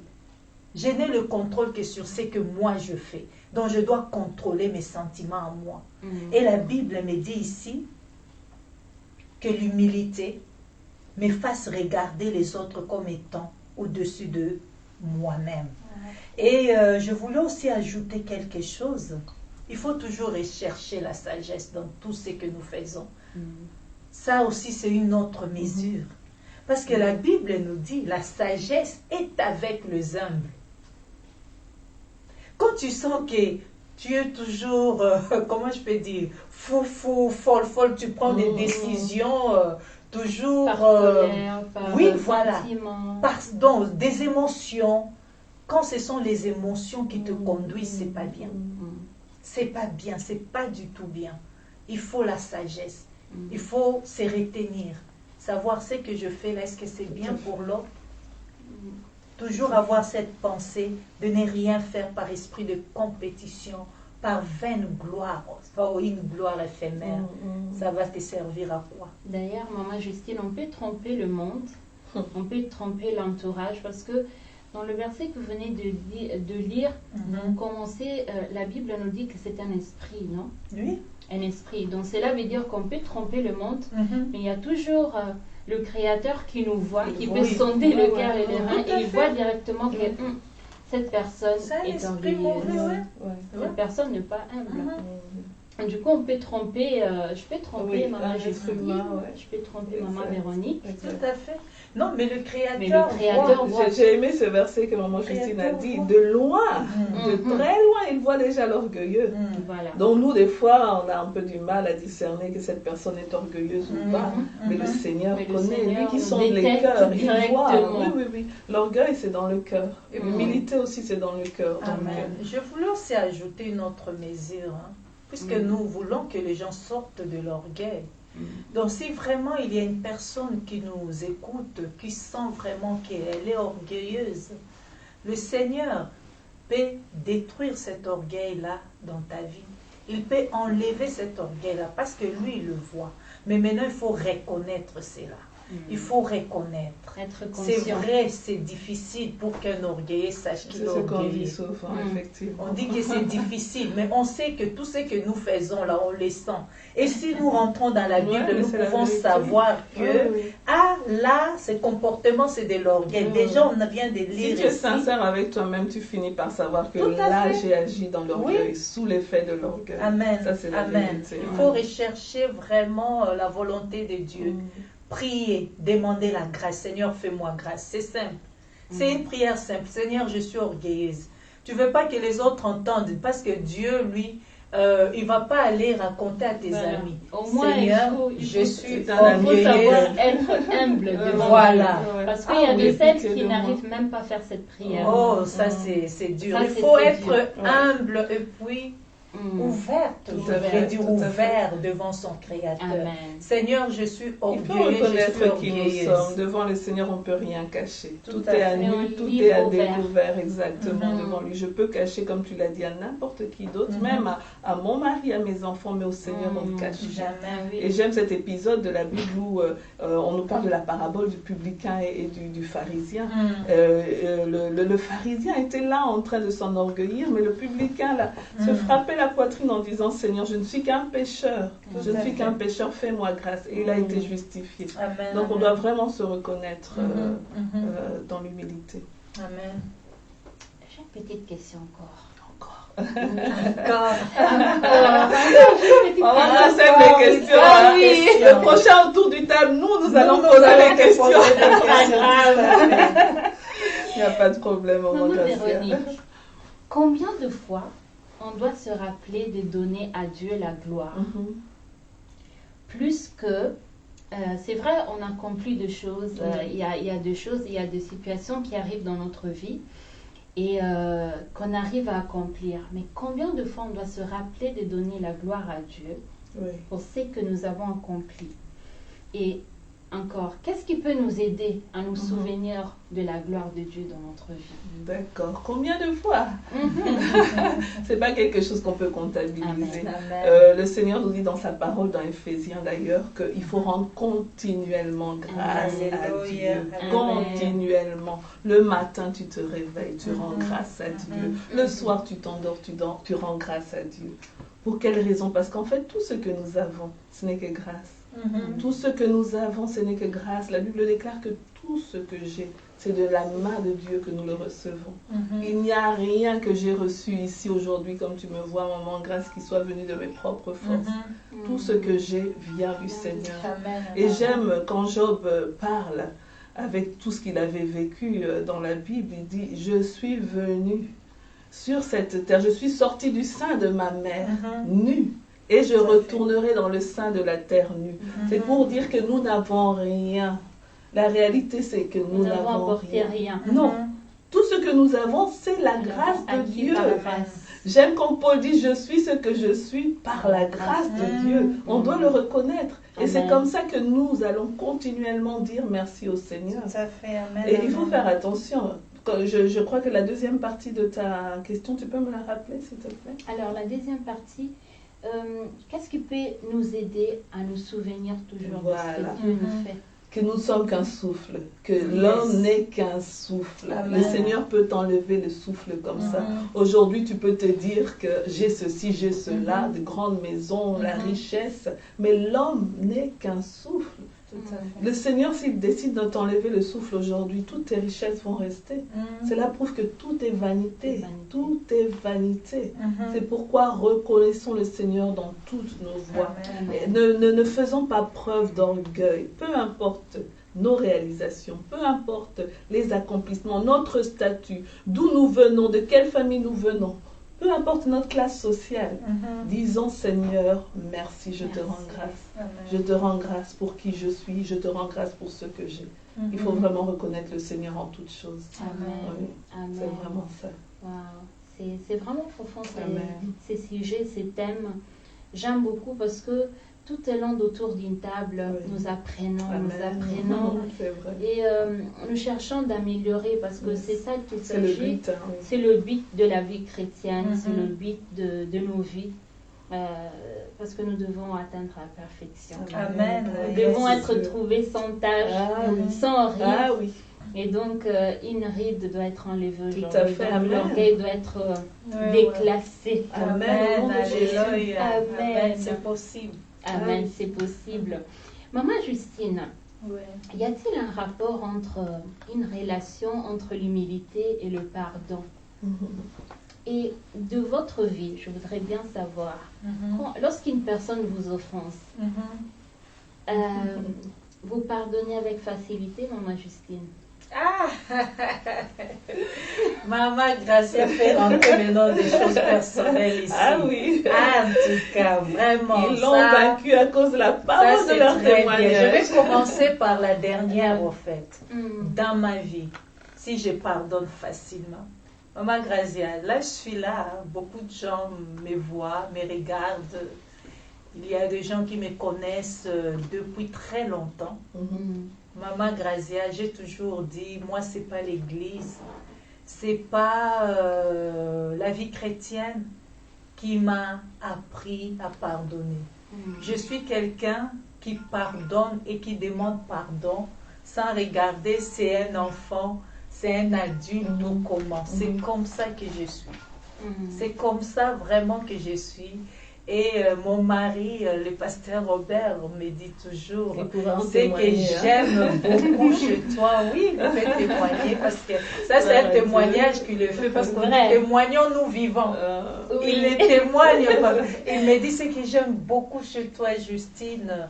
Speaker 2: je n'ai le contrôle que sur ce que moi je fais. Donc je dois contrôler mes sentiments à moi. Et la Bible me dit ici que l'humilité me fasse regarder les autres comme étant au-dessus de moi-même. Et je voulais aussi ajouter quelque chose. Il faut toujours rechercher la sagesse dans tout ce que nous faisons. Ça aussi, c'est une autre mesure. Parce que la Bible nous dit, la sagesse est avec les humbles. Quand tu sens que tu es toujours, comment je peux dire, fou, folle, tu prends des décisions toujours...
Speaker 1: Par colère, par
Speaker 2: oui, voilà.
Speaker 1: Pardon,
Speaker 2: des émotions. Quand ce sont les émotions qui te conduisent, c'est pas bien. C'est pas bien, c'est pas du tout bien. Il faut la sagesse. Il faut se retenir. Savoir ce que je fais là, est-ce que c'est bien pour l'autre? Toujours avoir cette pensée de ne rien faire par esprit de compétition, par vaine gloire, une gloire éphémère. Ça va te servir à quoi?
Speaker 1: D'ailleurs, Maman Justine, on peut tromper le monde, on peut tromper l'entourage, parce que dans le verset que vous venez de lire, vous commencez, la Bible nous dit que c'est un esprit, non?
Speaker 2: Oui.
Speaker 1: Un esprit. Donc cela veut dire qu'on peut tromper le monde, mais il y a toujours le Créateur qui nous voit, qui peut sonder le cœur et les reins, et il voit directement que cette personne est orgueilleuse. Cette personne n'est pas humble. Du coup, on peut tromper, je peux tromper Maman Justine, je peux tromper Maman Véronique.
Speaker 2: Tout à fait. Non, mais le Créateur
Speaker 3: voit. J'ai aimé ce verset que Maman Justine a dit. De loin, de très loin, il voit déjà l'orgueilleux.
Speaker 1: Voilà.
Speaker 3: Donc nous, des fois, on a un peu du mal à discerner que cette personne est orgueilleuse ou pas. Mais le Seigneur connaît, lui qui sonde les cœurs, il voit. Oui. L'orgueil, c'est dans le cœur. Et l'humilité aussi, c'est dans le cœur.
Speaker 2: Amen. Je voulais aussi ajouter une autre mesure, puisque nous voulons que les gens sortent de l'orgueil. Donc si vraiment il y a une personne qui nous écoute, qui sent vraiment qu'elle est orgueilleuse, le Seigneur peut détruire cet orgueil-là dans ta vie. Il peut enlever cet orgueil-là parce que lui, il le voit. Mais maintenant, il faut reconnaître cela. Il faut reconnaître. C'est vrai, c'est difficile pour qu'un orgueilleux sache qu'il est orgueilleux. On dit que c'est difficile, mais on sait que tout ce que nous faisons là, on le sent. Et si nous rentrons dans la Bible, nous pouvons savoir que, là, ce comportement, c'est de l'orgueil. Déjà, on vient de lire.
Speaker 3: Si tu es sincère avec toi-même, tu finis par savoir que là, j'ai agi dans l'orgueil, sous l'effet de l'orgueil.
Speaker 2: Amen.
Speaker 3: Ça, c'est la vérité.
Speaker 2: Il faut rechercher vraiment la volonté de Dieu. Prier, demander la grâce. Seigneur, fais-moi grâce. C'est simple. C'est une prière simple. Seigneur, je suis orgueilleuse. Tu ne veux pas que les autres entendent parce que Dieu, lui, il ne va pas aller raconter à tes amis.
Speaker 1: Au moins,
Speaker 2: Seigneur, je suis orgueilleuse.
Speaker 1: Il faut savoir être humble devant Dieu. Parce qu'il y a de celles qui n'arrivent même pas à faire cette prière.
Speaker 2: Oh, ça c'est dur. Il faut être humble et puis ouverte, ouvert devant son Créateur.
Speaker 1: Amen.
Speaker 2: Seigneur, je suis orgueilleuse.
Speaker 3: Il faut reconnaître qui nous sommes. Devant le Seigneur, on ne peut rien cacher. Tout est à nu, tout est à découvert exactement devant lui. Je peux cacher, comme tu l'as dit, à n'importe qui d'autre, même à mon mari, à mes enfants, mais au Seigneur, on ne cache jamais. Et j'aime cet épisode de la Bible où on nous parle de la parabole du publicain et du pharisien. Le pharisien était là en train de s'enorgueillir, mais le publicain là, se frappait la la poitrine en disant, Seigneur, je ne suis qu'un pécheur. Je ne suis qu'un pécheur, fais-moi grâce. Et il a été justifié.
Speaker 2: Amen,
Speaker 3: donc,
Speaker 2: amen.
Speaker 3: on doit vraiment se reconnaître dans l'humilité.
Speaker 2: Amen.
Speaker 1: J'ai une petite question encore.
Speaker 2: Encore.
Speaker 3: On va passer les questions.
Speaker 1: Ah oui.
Speaker 3: Le prochain autour du table, nous allons poser les questions. Il n'y a pas de problème,
Speaker 1: Maman Véronique, combien de fois on doit se rappeler de donner à Dieu la gloire? Plus que, c'est vrai, on accomplit des choses, il y a des choses, il y a des situations qui arrivent dans notre vie et qu'on arrive à accomplir. Mais combien de fois on doit se rappeler de donner la gloire à Dieu pour ce que nous avons accompli? Et encore, qu'est-ce qui peut nous aider à nous souvenir de la gloire de Dieu dans notre vie?
Speaker 3: D'accord. Combien de fois? C'est pas quelque chose qu'on peut comptabiliser.
Speaker 2: Amen.
Speaker 3: Le Seigneur nous dit dans sa parole, dans Éphésiens d'ailleurs, qu'il faut rendre continuellement grâce à Dieu.
Speaker 1: Amen.
Speaker 3: Continuellement. Le matin, tu te réveilles, tu rends grâce à Dieu. Le soir, tu t'endors, tu rends grâce à Dieu. Pour quelle raison? Parce qu'en fait, tout ce que nous avons, ce n'est que grâce. Tout ce que nous avons, ce n'est que grâce. La Bible déclare que tout ce que j'ai, c'est de la main de Dieu que nous le recevons. Il n'y a rien que j'ai reçu ici aujourd'hui, comme tu me vois, maman, grâce qui soit venue de mes propres forces. Tout ce que j'ai vient du Seigneur.
Speaker 2: Amen.
Speaker 3: Et j'aime quand Job parle avec tout ce qu'il avait vécu dans la Bible, il dit, je suis venu sur cette terre, je suis sorti du sein de ma mère, nu. Et je retournerai dans le sein de la terre nue. C'est pour dire que nous n'avons rien. La réalité, c'est que nous n'avons rien. Non. Tout ce que nous avons, c'est la grâce de Dieu. J'aime quand Paul dit, je suis ce que je suis par la grâce de Dieu. On doit le reconnaître. Et c'est comme ça que nous allons continuellement dire merci au Seigneur.
Speaker 2: Tout à fait. Amen.
Speaker 3: Et il faut faire attention. Je crois que la deuxième partie de ta question, tu peux me la rappeler, s'il te plaît?
Speaker 1: Alors, la deuxième partie, qu'est-ce qui peut nous aider à nous souvenir toujours de ce que Dieu nous fait?
Speaker 3: Que nous ne sommes qu'un souffle, que l'homme n'est qu'un souffle.
Speaker 2: Amen.
Speaker 3: Le Seigneur peut t'enlever le souffle comme ça. Aujourd'hui, tu peux te dire que j'ai ceci, j'ai cela, de grandes maisons, la richesse, mais l'homme n'est qu'un souffle.
Speaker 2: Tout à fait.
Speaker 3: Le Seigneur, s'il décide de t'enlever le souffle aujourd'hui, toutes tes richesses vont rester. Cela prouve que tout est vanité. Tout est vanité. C'est pourquoi reconnaissons le Seigneur dans toutes nos voies. Et ne faisons pas preuve d'orgueil. Peu importe nos réalisations, peu importe les accomplissements, notre statut, d'où nous venons, de quelle famille nous venons. Peu importe notre classe sociale, disons Seigneur, merci, je te rends grâce.
Speaker 2: Amen.
Speaker 3: Je te rends grâce pour qui je suis, je te rends grâce pour ce que j'ai. Il faut vraiment reconnaître le Seigneur en toutes choses.
Speaker 1: Amen.
Speaker 3: Oui,
Speaker 1: Amen.
Speaker 3: c'est vraiment ça.
Speaker 1: Wow. C'est vraiment profond
Speaker 3: Amen.
Speaker 1: ces sujets, ces thèmes. J'aime beaucoup parce que tout le long autour d'une table, nous apprenons,
Speaker 3: C'est vrai.
Speaker 1: et nous cherchons d'améliorer parce que c'est ça qu'il
Speaker 3: C'est le
Speaker 1: s'agit.
Speaker 3: but.
Speaker 1: C'est le but de la vie chrétienne, c'est le but de nos vies. Parce que nous devons atteindre la perfection.
Speaker 2: Amen.
Speaker 1: Nous devons être trouvés sans tache, sans ride.
Speaker 3: Ah oui.
Speaker 1: Et donc, une ride doit être enlevée aujourd'hui.
Speaker 3: Tout à fait.
Speaker 1: Donc, l'orgueil doit être déclassé.
Speaker 2: Amen. Alléluia.
Speaker 1: Amen.
Speaker 2: C'est possible.
Speaker 1: Amen, c'est possible. Maman Justine,
Speaker 2: Oui.
Speaker 1: y a-t-il un rapport entre une relation entre l'humilité et le pardon? Et de votre vie, je voudrais bien savoir, lorsqu'une personne vous offense, vous pardonnez avec facilité, Maman Justine?
Speaker 2: Ah! Maman Gracia fait rentrer maintenant des choses personnelles ici.
Speaker 3: Ah oui.
Speaker 2: Ah, en tout cas, vraiment.
Speaker 3: Ils l'ont vaincu à cause de la parole de leur témoignage.
Speaker 2: Je vais commencer par la dernière, au fait. Dans ma vie, si je pardonne facilement. Maman Gracia, là, je suis là. Beaucoup de gens me voient, me regardent. Il y a des gens qui me connaissent depuis très longtemps. Maman Grazia, j'ai toujours dit, moi, c'est pas l'église, c'est pas la vie chrétienne qui m'a appris à pardonner. Je suis quelqu'un qui pardonne et qui demande pardon sans regarder si c'est un enfant, c'est un adulte ou comment. C'est comme ça que je suis. C'est comme ça vraiment que je suis. Et mon mari, le pasteur Robert, me dit toujours, c'est que j'aime beaucoup chez toi. Oui, il me fait témoigner parce que ça, c'est un témoignage qu'il le fait parce que nous témoignons, nous vivons. Il le témoigne. Il me dit, c'est que j'aime beaucoup chez toi, Justine.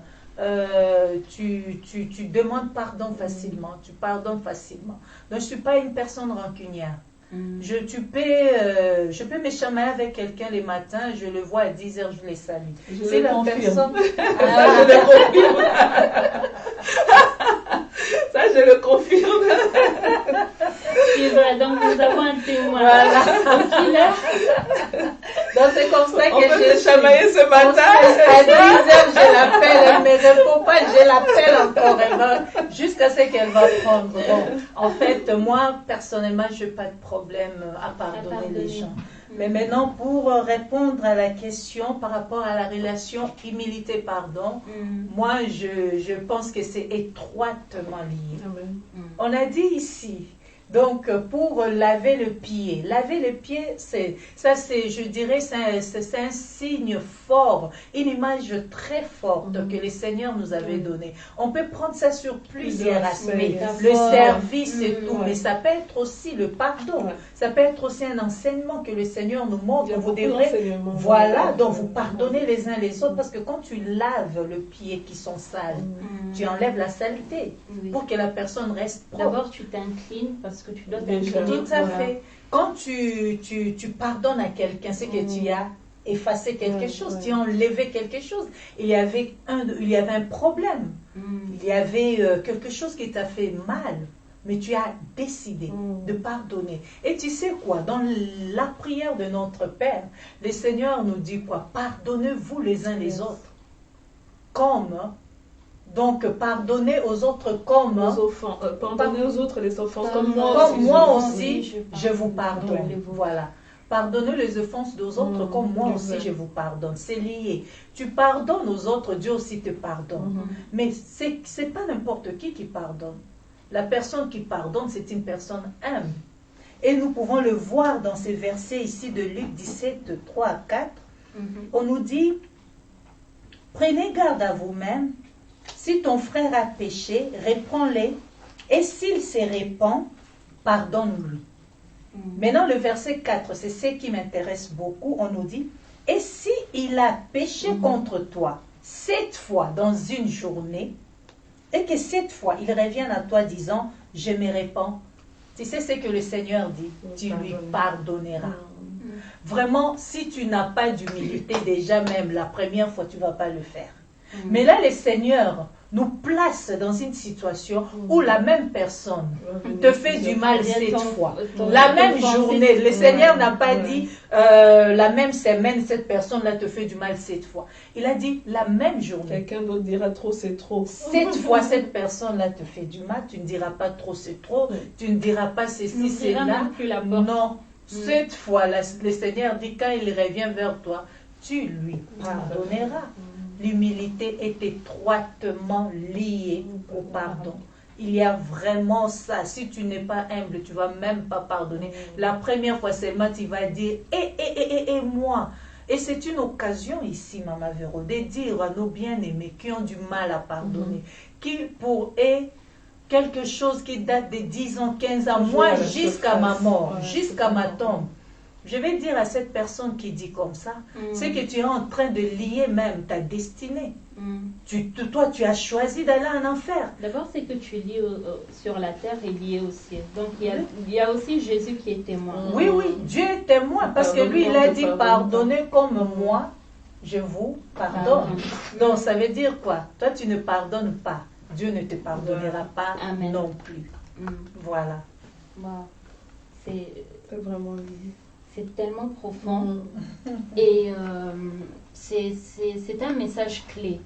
Speaker 2: Tu demandes pardon facilement, tu pardonnes facilement. Donc, je ne suis pas une personne rancunière. Je peux me chamailler avec quelqu'un les matins, je le vois à 10 h, je les salue. C'est la personne.
Speaker 3: Ça, je le confirme. Ça, je le confirme.
Speaker 1: Donc, nous avons un témoin.
Speaker 2: Voilà. Donc, c'est comme ça que
Speaker 3: je chamailler ce matin.
Speaker 2: À 10 h, je l'appelle, elle ne me répond pas, je l'appelle encore jusqu'à ce qu'elle va prendre. Bon, en fait, moi, personnellement, je n'ai pas de problème à pardonner les gens. Mais maintenant, pour répondre à la question par rapport à la relation humilité-pardon, moi, je pense que c'est étroitement lié. On a dit ici, donc, pour laver le pied, je dirais, c'est un signe fort, une image très forte que le Seigneur nous avait donnée. On peut prendre ça sur plusieurs aspects, le service et tout, mais ça peut être aussi le pardon, ça peut être aussi un enseignement que le Seigneur nous montre. Vous devrez, voilà, donc vous pardonnez les uns les autres, parce que quand tu laves le pied qui sont sales, tu enlèves la saleté pour que la personne reste propre.
Speaker 1: D'abord, tu t'inclines parce que tu dois t'incliner.
Speaker 2: Tout à fait. Quand tu pardonnes à quelqu'un, c'est que tu as effacé quelque chose, tu as enlevé quelque chose. Il y avait un problème. Il y avait quelque chose qui t'a fait mal. Mais tu as décidé de pardonner. Et tu sais quoi? Dans la prière de notre Père, le Seigneur nous dit quoi? Pardonnez-vous les uns les autres. Donc, pardonnez aux autres comme...
Speaker 3: pardonnez aux autres les offenses comme
Speaker 2: moi aussi, je vous pardonne. Voilà. Pardonnez les offenses aux autres comme moi aussi, je vous pardonne. C'est lié. Tu pardonnes aux autres, Dieu aussi te pardonne. Mais ce n'est pas n'importe qui pardonne. La personne qui pardonne, c'est une personne humble. Et nous pouvons le voir dans ces versets ici de Luc 17, 3 à 4. On nous dit, prenez garde à vous-même. Si ton frère a péché, reprends-le, et s'il se répand, pardonne-lui. Maintenant, le verset 4, c'est ce qui m'intéresse beaucoup. On nous dit, et si il a péché contre toi 7 fois dans une journée, et que 7 fois il revienne à toi disant, je me répands, tu sais ce que le Seigneur dit, tu lui pardonneras. Vraiment, si tu n'as pas d'humilité, déjà même la première fois, tu ne vas pas le faire. Mais là, le Seigneur nous place dans une situation où la même personne te fait du mal 7 fois. La même journée, le Seigneur n'a pas dit la même semaine, cette personne-là te fait du mal 7 fois. Il a dit la même journée.
Speaker 3: Quelqu'un d'autre dira trop, c'est trop.
Speaker 2: 7 fois, cette personne-là te fait du mal, tu ne diras pas trop, c'est trop. Tu ne diras pas ceci, c'est là. Non, 7 fois, le Seigneur dit quand il revient vers toi, tu lui pardonneras. L'humilité est étroitement liée au pardon. Il y a vraiment ça. Si tu n'es pas humble, tu ne vas même pas pardonner. La première fois seulement, tu vas dire « et moi ». Et c'est une occasion ici, Maman Véro, de dire à nos bien-aimés qui ont du mal à pardonner, qui pour eux, quelque chose qui date de 10 ans, 15 ans, moi jusqu'à ma mort, jusqu'à ma tombe, je vais dire à cette personne qui dit comme ça, c'est que tu es en train de lier même ta destinée. Toi, tu as choisi d'aller en enfer.
Speaker 1: D'abord, c'est que tu es lié sur la terre et lié au ciel. Donc, il y a aussi Jésus qui est témoin.
Speaker 2: Oui, Dieu est témoin parce que lui, il a dit pardonnez comme moi, je vous pardonne. Donc, ça veut dire quoi? Toi, tu ne pardonnes pas. Dieu ne te pardonnera pas non plus. Voilà.
Speaker 1: Wow. C'est
Speaker 3: vraiment lié.
Speaker 1: C'est tellement profond et c'est un message clé.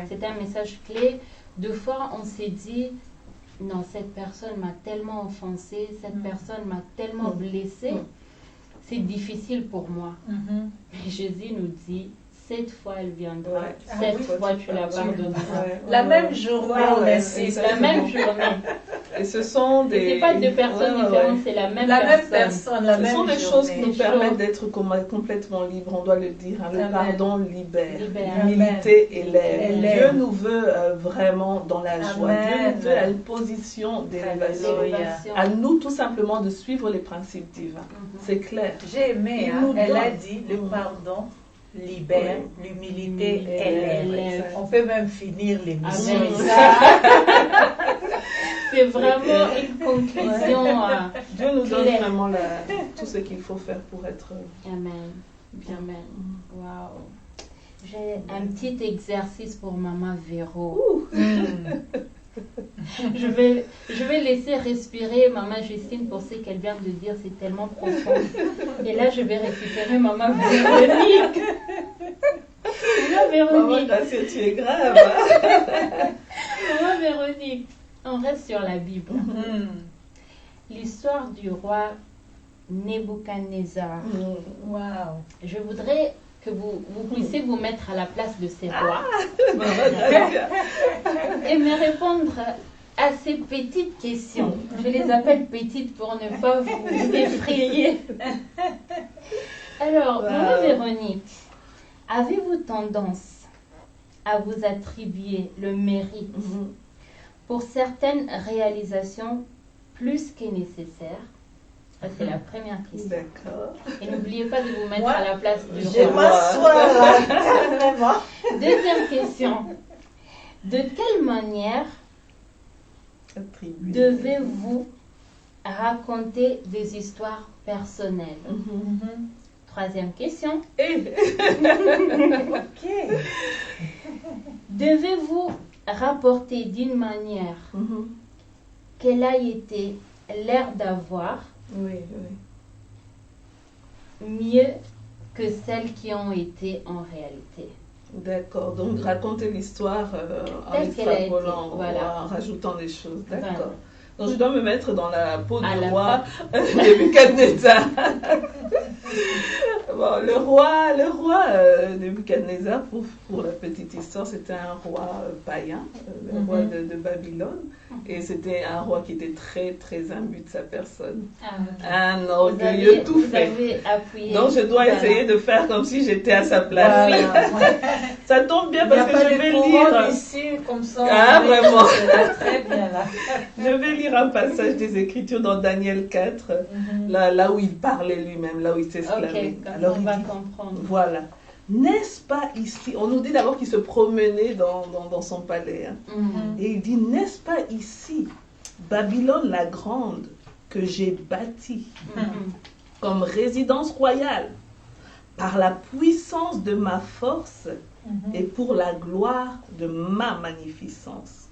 Speaker 1: C'est un message clé. Deux fois, on s'est dit, non, cette personne m'a tellement offensé, cette personne m'a tellement blessé, c'est difficile pour moi. Et Jésus nous dit, cette fois elle viendra, cette fois tu la pardonneras.
Speaker 2: La même journée, on insiste.
Speaker 1: La même journée.
Speaker 3: Et ce sont des...
Speaker 1: C'est pas deux personnes différentes, c'est la même personne.
Speaker 2: Ce
Speaker 3: sont des choses qui nous permettent d'être complètement libres, on doit le dire. Hein. Le pardon libère. L'humilité élève. Dieu nous veut vraiment dans la joie. Dieu nous veut à une position d'élévation. À nous tout simplement de suivre les principes divins. C'est clair.
Speaker 2: J'ai aimé, elle a dit le pardon libère, l'humilité élève. On peut même finir l'émission.
Speaker 1: C'est vraiment une conclusion.
Speaker 3: Dieu nous donne vraiment tout ce qu'il faut faire pour être
Speaker 1: Amen. Bien. Amen. Wow. J'ai un petit exercice pour Maman Véro. Je vais laisser respirer Maman Justine pour ce qu'elle vient de dire, c'est tellement profond. Et là, je vais récupérer Maman Véronique. Maman Véronique.
Speaker 3: Maman, tu es grave.
Speaker 1: Maman Véronique, on reste sur la Bible. L'histoire du roi Nebuchadnezzar.
Speaker 2: Wow.
Speaker 1: Je voudrais que vous puissiez vous mettre à la place de ces rois et me répondre à ces petites questions. Je les appelle petites pour ne pas vous effrayer. Alors, Maman Véronique, avez-vous tendance à vous attribuer le mérite pour certaines réalisations plus que nécessaires? C'est la première question.
Speaker 3: D'accord.
Speaker 1: Et n'oubliez pas de vous mettre à la place du roi.
Speaker 2: Je m'assois là.
Speaker 1: Deuxième question. De quelle manière devez-vous raconter des histoires personnelles? Troisième question. Devez-vous rapporter d'une manière qu'elle a été l'air d'avoir mieux que celles qui ont été en réalité?
Speaker 3: D'accord, donc raconter l'histoire en extrapolant, en rajoutant des choses. D'accord. Voilà. Donc je dois me mettre dans la peau du roi Nebuchadnezzar. Bon, le roi Nebuchadnezzar, pour la petite histoire, c'était un roi païen, le roi de Babylone. Et c'était un roi qui était très, très imbu de sa personne. Un orgueilleux tout fait. Donc je dois essayer de faire comme si j'étais à sa place. Ça tombe bien parce que je vais lire.
Speaker 2: Ici, comme ça,
Speaker 3: vraiment.
Speaker 2: Très bien là.
Speaker 3: Je vais lire un passage des Écritures dans Daniel 4, là où il parlait lui-même, là où il s'exclamait.
Speaker 1: Alors on va comprendre.
Speaker 3: Voilà. N'est-ce pas ici, on nous dit d'abord qu'il se promenait dans son palais. Et il dit, n'est-ce pas ici, Babylone la grande, que j'ai bâtie comme résidence royale, par la puissance de ma force et pour la gloire de ma magnificence.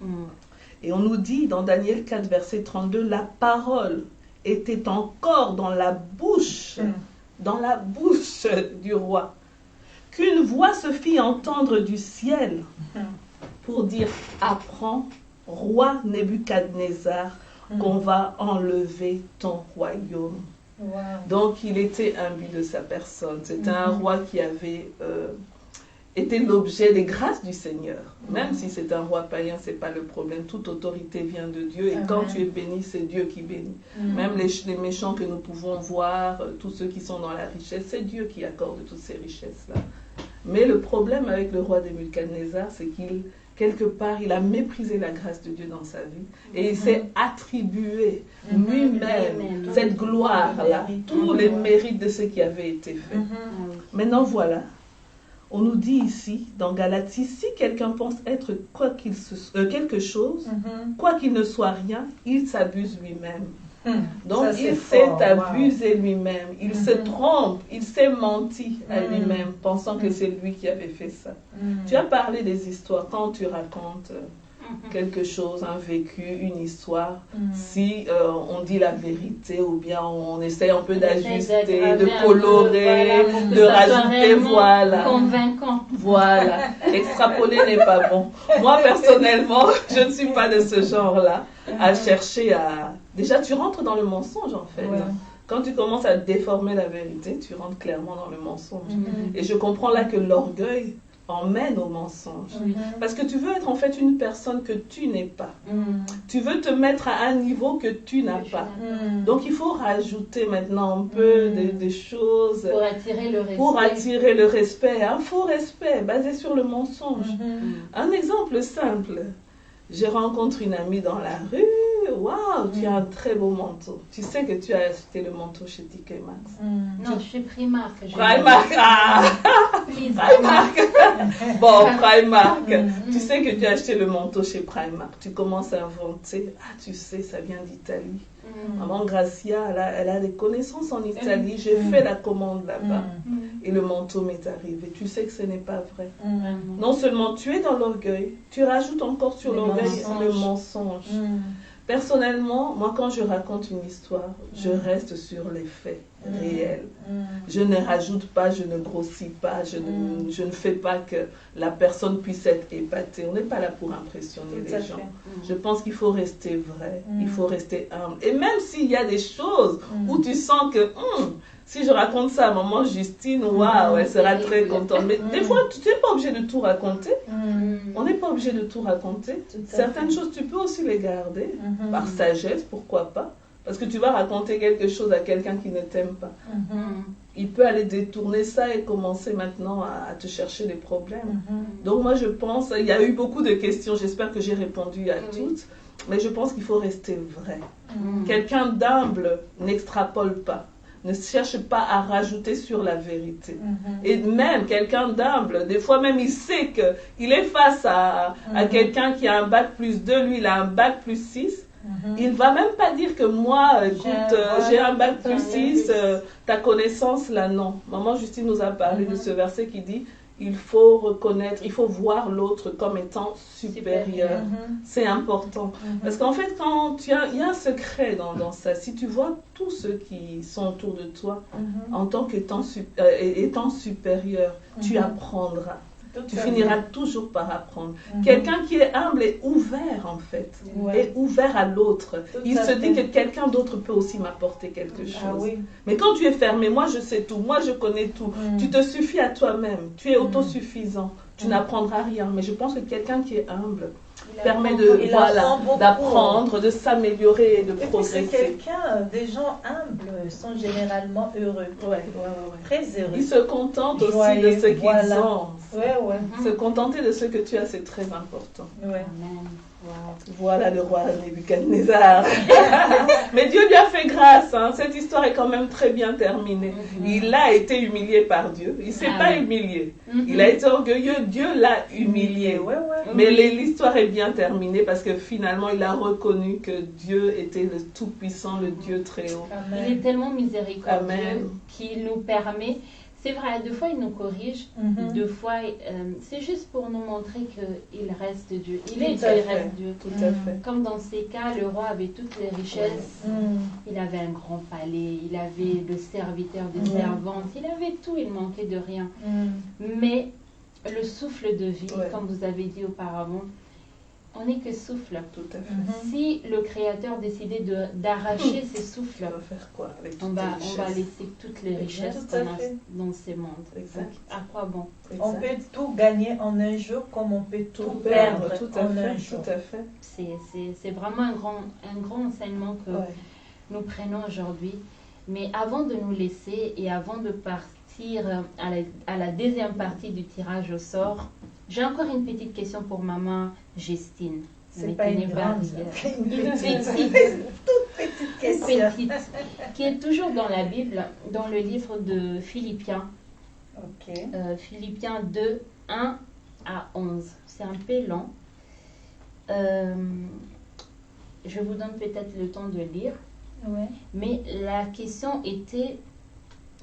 Speaker 3: Et on nous dit dans Daniel 4, verset 32, la parole était encore dans la bouche du roi, qu'une voix se fit entendre du ciel pour dire, apprends, roi Nebuchadnezzar, qu'on va enlever ton royaume. Donc il était imbu de sa personne. C'était un roi qui avait été l'objet des grâces du Seigneur. Même si c'est un roi païen, ce n'est pas le problème. Toute autorité vient de Dieu. Et quand tu es béni, c'est Dieu qui bénit. Même les méchants que nous pouvons voir, tous ceux qui sont dans la richesse, c'est Dieu qui accorde toutes ces richesses-là. Mais le problème avec le roi Nebuchadnezzar, c'est qu'il, quelque part, il a méprisé la grâce de Dieu dans sa vie. Et il s'est attribué lui-même cette gloire-là, tous les mérites de ce qui avait été fait. Maintenant, voilà. On nous dit ici, dans Galatie, si quelqu'un pense être quelque chose, quoi qu'il ne soit rien, il s'abuse lui-même. Donc, il s'est abusé lui-même, il se trompe, il s'est menti à lui-même, pensant que c'est lui qui avait fait ça. Tu as parlé des histoires, quand tu racontes quelque chose, un vécu, une histoire, si on dit la vérité ou bien on essaie un peu d'ajuster, de colorer, de rajouter, voilà.
Speaker 1: Convaincant.
Speaker 3: Voilà. Extrapoler n'est pas bon. Moi, personnellement, je ne suis pas de ce genre-là, à chercher à... Déjà, tu rentres dans le mensonge, en fait. Quand tu commences à déformer la vérité, tu rentres clairement dans le mensonge. Et je comprends là que l'orgueil emmène au mensonge. Parce que tu veux être en fait une personne que tu n'es pas. Tu veux te mettre à un niveau que tu n'as pas. Donc il faut rajouter maintenant un peu des choses
Speaker 1: pour attirer le respect.
Speaker 3: Pour attirer le respect, un faux respect basé sur le mensonge. Un exemple simple. Je rencontre une amie dans la rue. Waouh, tu as un très beau manteau. Tu sais que tu as acheté le manteau chez TK Maxx.
Speaker 1: Non, chez Primark.
Speaker 3: Primark, Primark. Bon, Primark. Tu sais que tu as acheté le manteau chez Primark. Tu commences à inventer. Ah, tu sais, ça vient d'Italie. Maman Gracia, elle a des connaissances en Italie. J'ai fait la commande là-bas. Et le manteau m'est arrivé. Tu sais que ce n'est pas vrai. Non seulement tu es dans l'orgueil, tu rajoutes encore sur l'orgueil le mensonge. Personnellement, moi quand je raconte une histoire, je reste sur les faits réels. Je ne rajoute pas, je ne grossis pas, je ne fais pas que la personne puisse être épatée. On n'est pas là pour impressionner les gens. Je pense qu'il faut rester vrai, il faut rester humble. Et même s'il y a des choses où tu sens que si je raconte ça à maman Justine, waouh, elle sera très contente. Mais des fois, tu n'es pas obligé de tout raconter. On n'est pas obligé de tout raconter. Certaines choses, tu peux aussi les garder par sagesse, pourquoi pas. Parce que tu vas raconter quelque chose à quelqu'un qui ne t'aime pas. Il peut aller détourner ça et commencer maintenant à te chercher des problèmes. Donc moi, je pense, il y a eu beaucoup de questions. J'espère que j'ai répondu à toutes. Mais je pense qu'il faut rester vrai. Quelqu'un d'humble n'extrapole pas. Ne cherche pas à rajouter sur la vérité. Et même quelqu'un d'humble, des fois même il sait qu'il est face à quelqu'un qui a un bac plus 2, lui il a un bac plus 6. Il ne va même pas dire que moi, écoute, j'ai un bac plus 6, ta connaissance là, non. Maman Justine nous a parlé de ce verset qui dit il faut reconnaître, il faut voir l'autre comme étant supérieur. C'est important. Parce qu'en fait, il y a un secret dans ça. Si tu vois tous ceux qui sont autour de toi en tant qu'étant étant supérieur, tu apprendras. Tu finiras toujours par apprendre. Quelqu'un qui est humble est ouvert en fait, est ouvert à l'autre. Il se dit que quelqu'un d'autre peut aussi m'apporter quelque chose. Mais quand tu es fermé, moi je sais tout, moi je connais tout, tu te suffis à toi-même, tu es autosuffisant, tu n'apprendras rien. Mais je pense que quelqu'un qui est humble permet d'apprendre, de s'améliorer et de progresser.
Speaker 2: Des gens humbles sont généralement heureux. Très heureux.
Speaker 3: Ils se contentent aussi de ce qu'ils ont. Se contenter de ce que tu as, c'est très important.
Speaker 1: Amen.
Speaker 3: Voilà le roi Nebuchadnezzar. Mais Dieu lui a fait grâce. Cette histoire est quand même très bien terminée. Il a été humilié par Dieu. Il ne s'est pas humilié. Il a été orgueilleux. Dieu l'a humilié. Mais l'histoire est bien terminée parce que finalement, il a reconnu que Dieu était le Tout-Puissant, le Dieu très haut.
Speaker 1: Il est tellement miséricordieux qu'il nous permet... C'est vrai, deux fois il nous corrige, deux fois c'est juste pour nous montrer qu'il reste Dieu. Il reste Dieu.
Speaker 3: Tout à fait.
Speaker 1: Comme dans ces cas, le roi avait toutes les richesses, il avait un grand palais, il avait le serviteur des servantes, il avait tout, il ne manquait de rien. Mais le souffle de vie, comme vous avez dit auparavant, on n'est que souffle.
Speaker 3: Tout à fait.
Speaker 1: Si le Créateur décidait d'arracher ses souffles,
Speaker 3: on va faire quoi avec
Speaker 1: on va laisser toutes les richesses qu'on a dans ces mondes.
Speaker 3: Exact.
Speaker 1: À quoi bon?
Speaker 2: On peut tout gagner en un jour comme on peut tout perdre en un jour.
Speaker 3: Tout à fait.
Speaker 1: C'est vraiment un grand enseignement que nous prenons aujourd'hui. Mais avant de nous laisser et avant de partir à la deuxième partie du tirage au sort, j'ai encore une petite question pour maman Justine.
Speaker 2: C'est pas une grande,
Speaker 1: une petite question qui est toujours dans la Bible, dans le livre de Philippiens. Philippiens 2, 1 à 11. C'est un peu long. Je vous donne peut-être le temps de lire. Mais la question était,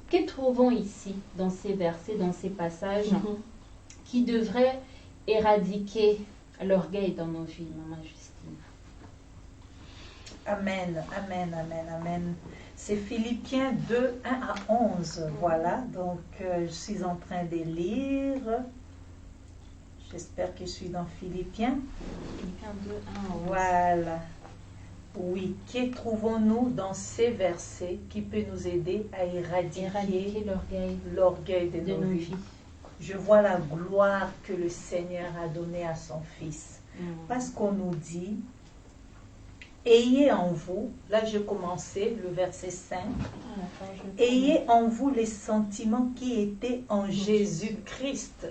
Speaker 1: que trouvons ici, dans ces versets, dans ces passages, qui devrait éradiquer l'orgueil dans nos vies, maman Justine?
Speaker 2: Amen, amen, amen, amen. C'est Philippiens 2, 1 à 11. Voilà, donc je suis en train de lire. J'espère que je suis dans Philippiens.
Speaker 1: Philippiens 2, 1 à 11.
Speaker 2: Voilà. Oui, qui trouvons-nous dans ces versets qui peut nous aider à éradiquer l'orgueil de nos vies? Je vois la gloire que le Seigneur a donnée à son Fils. Parce qu'on nous dit, ayez en vous, là je commençais le verset 5, ayez en vous les sentiments qui étaient en Jésus-Christ.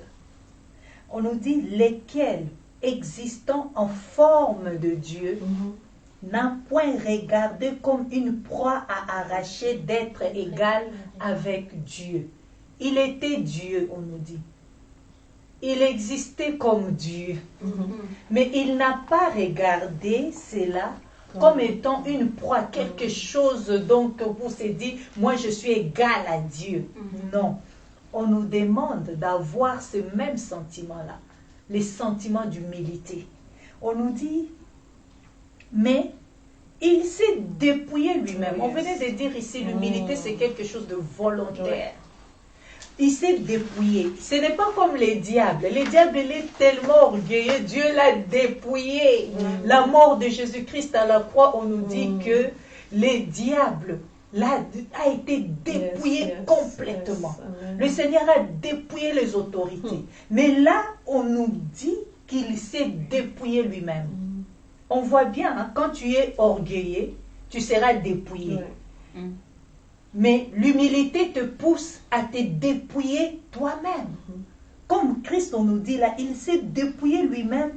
Speaker 2: On nous dit, lesquels, existant en forme de Dieu, n'a point regardé comme une proie à arracher d'être égal avec Dieu. Il était Dieu, on nous dit. Il existait comme Dieu. Mais il n'a pas regardé cela comme étant une proie, quelque chose donc pour se dire, moi je suis égal à Dieu. Non. On nous demande d'avoir ce même sentiment-là, les sentiments d'humilité. On nous dit, mais il s'est dépouillé lui-même. On venait de dire ici, l'humilité c'est quelque chose de volontaire. Il s'est dépouillé. Ce n'est pas comme les diables. Les diables, il est tellement orgueilleux. Dieu l'a dépouillé. La mort de Jésus-Christ à la croix, on nous dit que les diables a été dépouillé complètement. Le Seigneur a dépouillé les autorités. Mais là, on nous dit qu'il s'est dépouillé lui-même. On voit bien, hein, quand tu es orgueilleux, tu seras dépouillé. Mais l'humilité te pousse à te dépouiller toi-même. Comme Christ, on nous dit là, il s'est dépouillé lui-même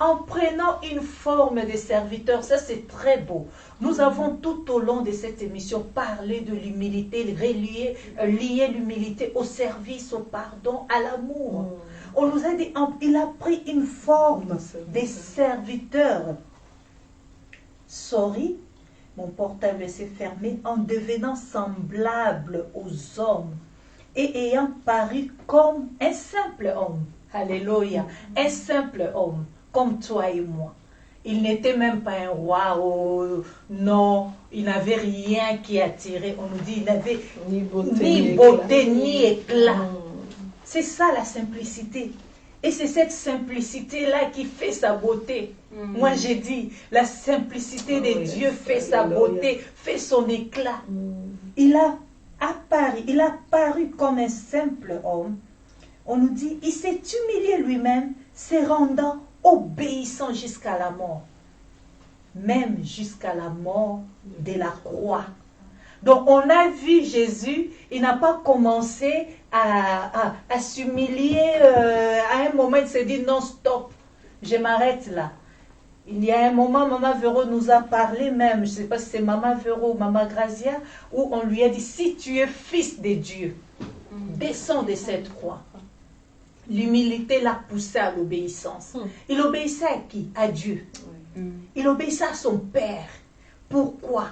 Speaker 2: en prenant une forme de serviteur. Ça, c'est très beau. Nous avons tout au long de cette émission parlé de l'humilité, lier l'humilité au service, au pardon, à l'amour. On nous a dit, il a pris une forme de serviteur. Sorry. Mon portable s'est fermé, en devenant semblable aux hommes et ayant paru comme un simple homme. Alléluia. Un simple homme, comme toi et moi. Il n'était même pas un roi. Oh, non, il n'avait rien qui attirait. On nous dit, il n'avait ni beauté ni éclat. C'est ça la simplicité. Et c'est cette simplicité-là qui fait sa beauté. Moi, j'ai dit, la simplicité de Dieu fait sa beauté, fait son éclat. Il a apparu comme un simple homme. On nous dit, il s'est humilié lui-même, se rendant obéissant jusqu'à la mort. Même jusqu'à la mort de la croix. Donc, on a vu Jésus, il n'a pas commencé à s'humilier. À un moment, il s'est dit, non, stop, je m'arrête là. Il y a un moment, Maman Véro nous a parlé même, je ne sais pas si c'est Maman Véro ou Maman Grazia, où on lui a dit, si tu es fils de Dieu, descends de cette croix. L'humilité l'a poussé à l'obéissance. Il obéissait à qui? À Dieu. Il obéissait à son Père. Pourquoi?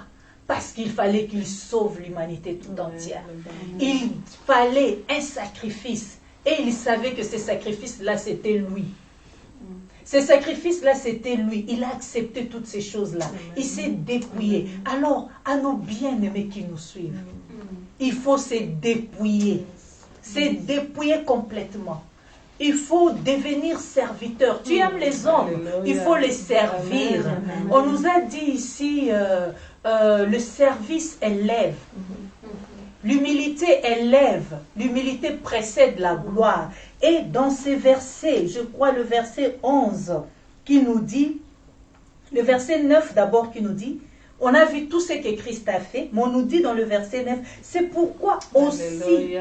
Speaker 2: Parce qu'il fallait qu'il sauve l'humanité tout entière. Il fallait un sacrifice. Et il savait que ce sacrifice-là, c'était lui. Ce sacrifice-là, c'était lui. Il a accepté toutes ces choses-là. Il s'est dépouillé. Alors, à nos bien-aimés qui nous suivent, il faut se dépouiller. Se dépouiller complètement. Il faut devenir serviteur. Tu aimes les hommes, il faut les servir. On nous a dit ici, le service élève. L'humilité élève. L'humilité précède la gloire. Et dans ces versets, je crois le verset 11 qui nous dit, le verset 9 d'abord qui nous dit, on a vu tout ce que Christ a fait, mais on nous dit dans le verset 9, c'est pourquoi aussi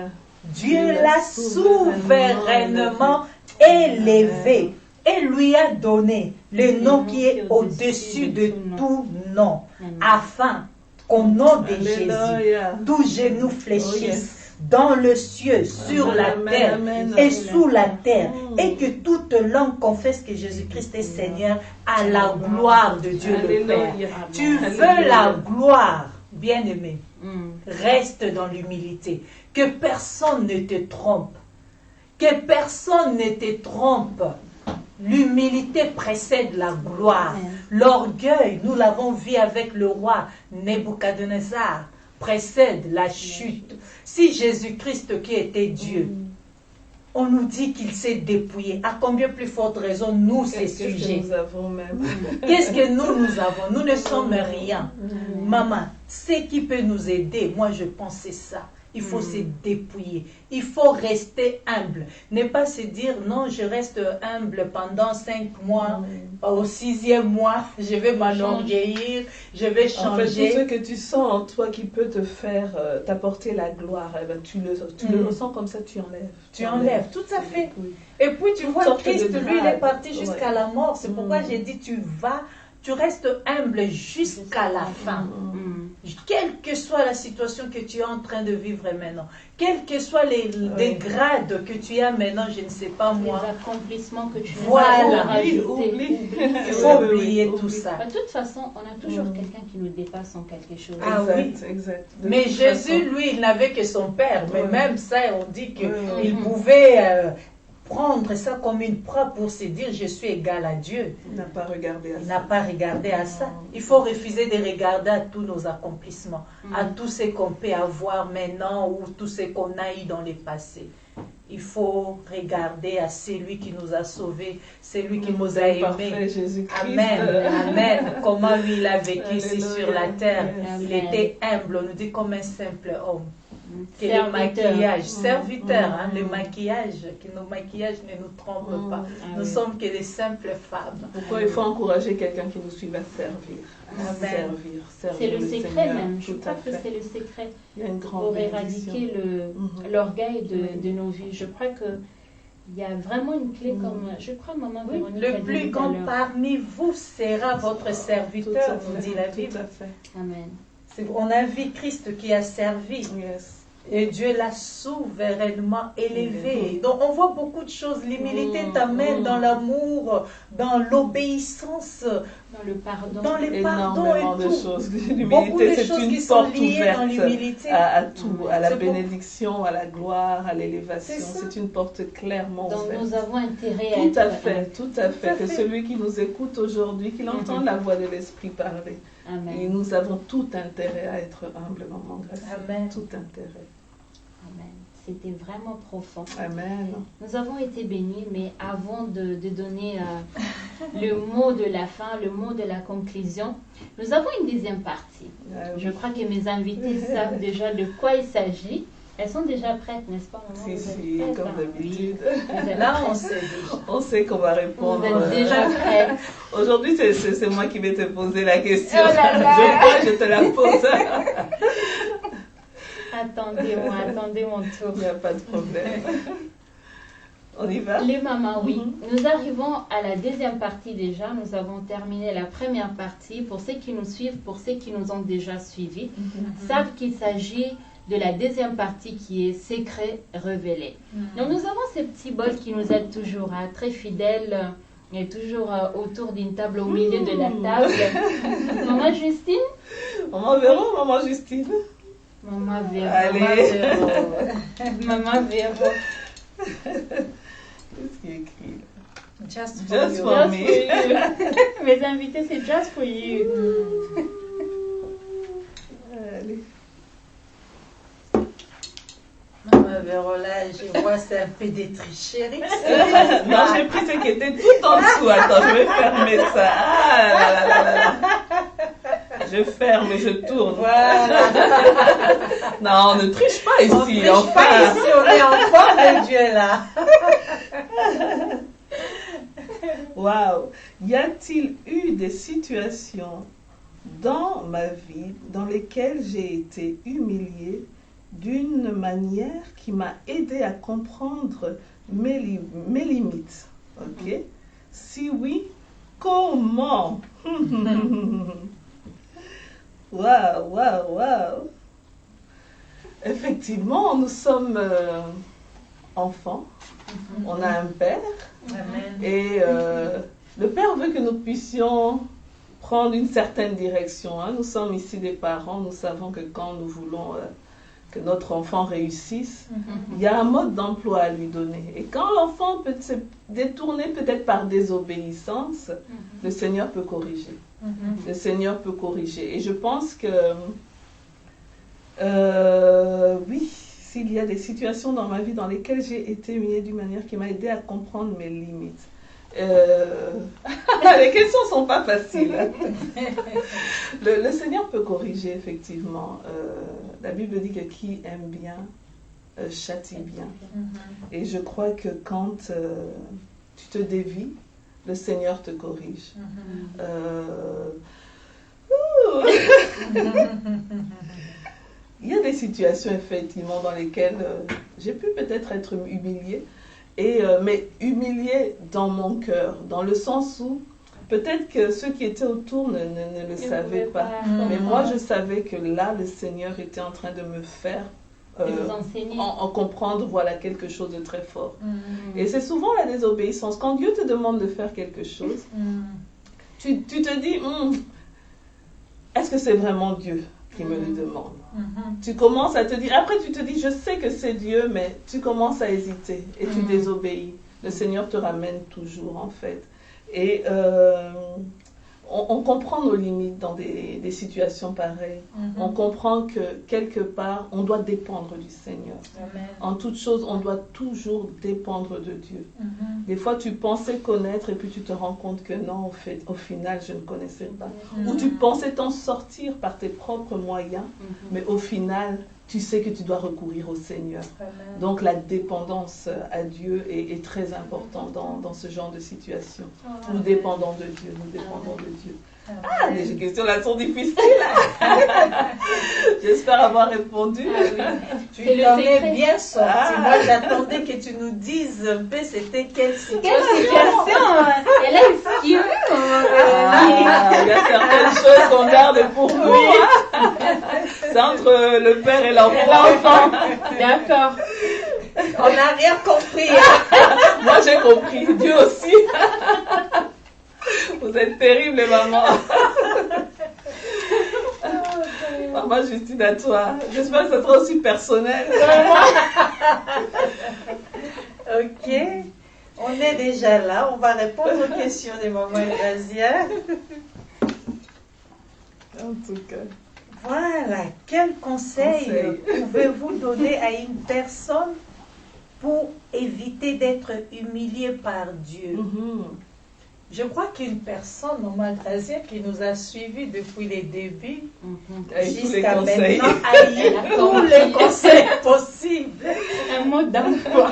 Speaker 2: Dieu l'a souverainement élevé et lui a donné le nom qui est au-dessus de tout nom, afin qu'au nom de Jésus, tout genou fléchisse dans le ciel, sur la terre et sous la terre, et que toute langue confesse que Jésus-Christ est Seigneur à la gloire de Dieu le Père. Tu veux la gloire, bien-aimé, reste dans l'humilité. Que personne ne te trompe. Que personne ne te trompe. L'humilité précède la gloire. L'orgueil, nous l'avons vu avec le roi Nebuchadnezzar, précède la chute. Si Jésus-Christ qui était Dieu On nous dit qu'il s'est dépouillé. À combien plus forte raison, nous, ces sujets?
Speaker 3: Qu'est-ce que nous avons même?
Speaker 2: Qu'est-ce que nous avons? Nous ne sommes rien. Maman, ce qui peut nous aider, moi je pense c'est ça. Il faut se dépouiller. Il faut rester humble. Ne pas se dire, non, je reste humble pendant 5 mois. Au 6e mois, je vais m'enorgueillir. Je vais changer.
Speaker 3: En fait, tout ce que tu sens en toi qui peut te faire, t'apporter la gloire, eh ben, tu le ressens comme ça, tu enlèves.
Speaker 2: Tu enlèves, tout à fait. Et puis tu vois, Christ, lui, il est parti jusqu'à la mort. C'est pourquoi j'ai dit, tu restes humble jusqu'à la fin. Quelle que soit la situation que tu es en train de vivre maintenant, quels que soient les grades que tu as maintenant, je ne sais pas moi.
Speaker 1: Les accomplissements que tu as.
Speaker 2: Voilà, il faut oublier tout ça.
Speaker 1: De toute façon, on a toujours quelqu'un qui nous dépasse en quelque chose.
Speaker 2: Ah oui,
Speaker 3: exact.
Speaker 2: Mais Jésus, lui, il n'avait que son Père. Mais même ça, on dit qu'il pouvait prendre ça comme une preuve pour se dire je suis égal à Dieu.
Speaker 3: Il n'a pas regardé à ça.
Speaker 2: Il n'a pas regardé à ça. Il faut refuser de regarder à tous nos accomplissements, à tout ce qu'on peut avoir maintenant ou tout ce qu'on a eu dans le passé. Il faut regarder à celui qui nous a sauvés, celui qui nous a aimés. Amen. Amen. Comment lui il a vécu ici sur la terre. Il était humble, on nous dit comme un simple homme. Que le maquillage, serviteur, le maquillage, que nos maquillages ne nous trompent pas. Nous sommes que des simples femmes.
Speaker 3: Pourquoi il faut encourager quelqu'un qui nous suit à servir.
Speaker 1: C'est le secret même. Je crois que c'est le secret pour éradiquer l'orgueil de nos vies. Je crois que il y a vraiment une clé comme, je crois, maman Véronique.
Speaker 2: Le plus grand parmi vous sera votre serviteur, nous dit la Bible.
Speaker 1: Amen.
Speaker 2: On a vu Christ qui a servi. Et Dieu l'a souverainement élevé. Donc on voit beaucoup de choses. L'humilité t'amène dans l'amour, dans l'obéissance,
Speaker 1: dans le pardon.
Speaker 2: Dans les pardons et tout.
Speaker 3: De choses.
Speaker 2: Beaucoup de choses qui sont liées dans l'humilité.
Speaker 3: À tout, à la bénédiction, à la gloire, à l'élévation. C'est une porte clairement ouverte.
Speaker 1: Donc nous avons intérêt à
Speaker 3: tout à fait. Que celui qui nous écoute aujourd'hui, qu'il entende la voix de l'Esprit parler.
Speaker 1: Amen.
Speaker 3: Et nous avons tout intérêt à être humble, maman Gracie.
Speaker 2: Amen.
Speaker 3: Tout intérêt.
Speaker 1: Amen. C'était vraiment profond.
Speaker 3: Amen.
Speaker 1: Nous avons été bénis, mais avant de donner le mot de la fin, le mot de la conclusion, nous avons une deuxième partie. Je crois que mes invités savent déjà de quoi il s'agit. Elles sont déjà prêtes, n'est-ce pas, maman?
Speaker 3: Si, comme d'habitude.
Speaker 2: Là, on sait
Speaker 3: qu'on va répondre.
Speaker 1: Vous êtes déjà prêtes.
Speaker 3: Aujourd'hui, c'est moi qui vais te poser la question.
Speaker 1: Oh là là.
Speaker 3: Je te la pose.
Speaker 1: Attendez mon tour.
Speaker 3: Il n'y a pas de problème. On y va?
Speaker 1: Les mamans, oui. Nous arrivons à la deuxième partie déjà. Nous avons terminé la première partie. Pour ceux qui nous suivent, pour ceux qui nous ont déjà suivis, savent qu'il s'agit de la deuxième partie qui est secret révélé. Donc nous avons ces petits bols qui nous aident toujours, très fidèles, et toujours autour d'une table au milieu de la table. Maman Justine?
Speaker 3: Maman Véro, maman Justine?
Speaker 1: Maman Véro.
Speaker 3: Allez.
Speaker 1: Maman Véro.
Speaker 3: Qu'est-ce qui est écrit là?
Speaker 2: Just
Speaker 3: for me.
Speaker 1: Mes invités, c'est just for you.
Speaker 3: Allez.
Speaker 2: Maman Véro, là, je vois c'est un peu des tricheries.
Speaker 3: Non, j'ai pris ce qui était tout en dessous. Attends, je vais fermer ça. Ah là là là là. Je ferme et je tourne.
Speaker 2: Voilà.
Speaker 3: Non, on ne triche pas ici.
Speaker 2: On ne triche pas ici, on est en forme de Dieu là.
Speaker 3: Waouh. Y a-t-il eu des situations dans ma vie dans lesquelles j'ai été humiliée d'une manière qui m'a aidé à comprendre mes limites? Ok? Si oui, comment? Waouh. Effectivement, nous sommes enfants. On a un père.
Speaker 2: Amen.
Speaker 3: Et le père veut que nous puissions prendre une certaine direction. Nous sommes ici des parents. Nous savons que quand nous voulons que notre enfant réussisse, il y a un mode d'emploi à lui donner. Et quand l'enfant peut se détourner peut-être par désobéissance, le Seigneur peut corriger. Le Seigneur peut corriger. Et je pense que, oui, s'il y a des situations dans ma vie dans lesquelles j'ai été humiliée d'une manière qui m'a aidé à comprendre mes limites. Les questions ne sont pas faciles. Le Seigneur peut corriger, effectivement. La Bible dit que qui aime bien, châtie bien. Et je crois que quand tu te dévies, le Seigneur te corrige. Il y a des situations, effectivement, dans lesquelles j'ai pu peut-être être humiliée, mais humiliée dans mon cœur, dans le sens où peut-être que ceux qui étaient autour ne le savaient pas. Mais moi, je savais que là, le Seigneur était en train de me faire en comprendre, voilà, quelque chose de très fort. Et c'est souvent la désobéissance. Quand Dieu te demande de faire quelque chose, tu te dis, est-ce que c'est vraiment Dieu qui me le demande? Tu commences à te dire, après tu te dis, je sais que c'est Dieu, mais tu commences à hésiter et tu désobéis. Le Seigneur te ramène toujours, en fait. Et on comprend nos limites dans des situations pareilles. On comprend que quelque part, on doit dépendre du Seigneur.
Speaker 2: Amen.
Speaker 3: En toute chose, on doit toujours dépendre de Dieu. Des fois, tu pensais connaître et puis tu te rends compte que non, au final, je ne connaissais pas. Ou tu pensais t'en sortir par tes propres moyens, mais au final, tu sais que tu dois recourir au Seigneur.
Speaker 2: Amen.
Speaker 3: Donc la dépendance à Dieu est très importante dans ce genre de situation. Nous dépendons de Dieu, nous dépendons de Dieu. Ah, les questions là sont difficiles. J'espère avoir répondu.
Speaker 2: Tu t'en es bien sorti. Moi, j'attendais que tu nous dises un peu c'était quelle situation.
Speaker 1: Elle a excuse.
Speaker 3: Il y a certaines choses qu'on garde pour nous. C'est entre le père et l'enfant.
Speaker 1: D'accord.
Speaker 2: On n'a rien compris.
Speaker 3: Moi, j'ai compris. Dieu aussi. Vous êtes terribles, les mamans. Maman Justine, à toi. J'espère que ça sera aussi personnel.
Speaker 2: Ok. On est déjà là. On va répondre aux questions des mamans Eurazia.
Speaker 3: En tout cas.
Speaker 2: Voilà. Quel conseil pouvez-vous donner à une personne pour éviter d'être humiliée par Dieu? Je crois qu'une personne, maman Eurazia, qui nous a suivis depuis les débuts jusqu'à maintenant, a eu tous les conseils possibles.
Speaker 1: Un mot d'emploi.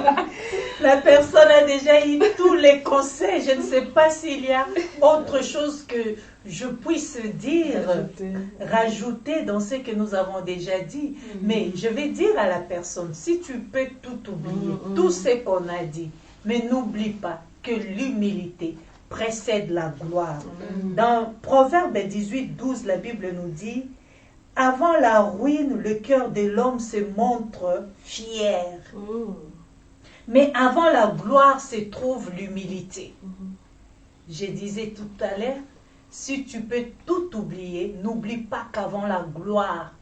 Speaker 2: La personne a déjà eu tous les conseils. Je ne sais pas s'il y a autre chose que je puisse dire, rajouter dans ce que nous avons déjà dit. Mais je vais dire à la personne, si tu peux tout oublier, tout ce qu'on a dit, mais n'oublie pas que l'humilité précède la gloire. Dans Proverbe 18:12, la Bible nous dit, avant la ruine, le cœur de l'homme se montre fier. Mais avant la gloire se trouve l'humilité. Je disais tout à l'heure, si tu peux tout oublier, n'oublie pas qu'avant la gloire,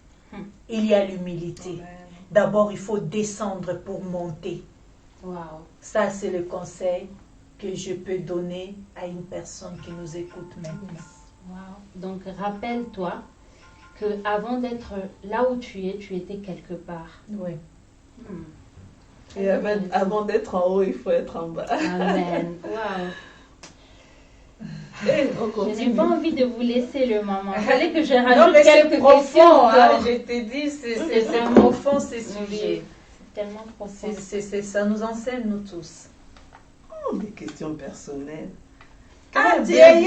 Speaker 2: il y a l'humilité. D'abord, il faut descendre pour monter. Ça, c'est le conseil que je peux donner à une personne qui nous écoute maintenant.
Speaker 1: Donc, rappelle-toi que avant d'être là où tu étais quelque part.
Speaker 2: Oui.
Speaker 3: Et avant d'être en haut, il faut être en bas.
Speaker 1: Amen. Je n'ai pas envie de vous laisser le moment. Il fallait que je rajoute quelques questions.
Speaker 2: Je t'ai dit, c'est profond ce sujet.
Speaker 1: C'est tellement profond.
Speaker 2: Ça nous enseigne, nous tous.
Speaker 3: Des questions personnelles.
Speaker 2: Personnel.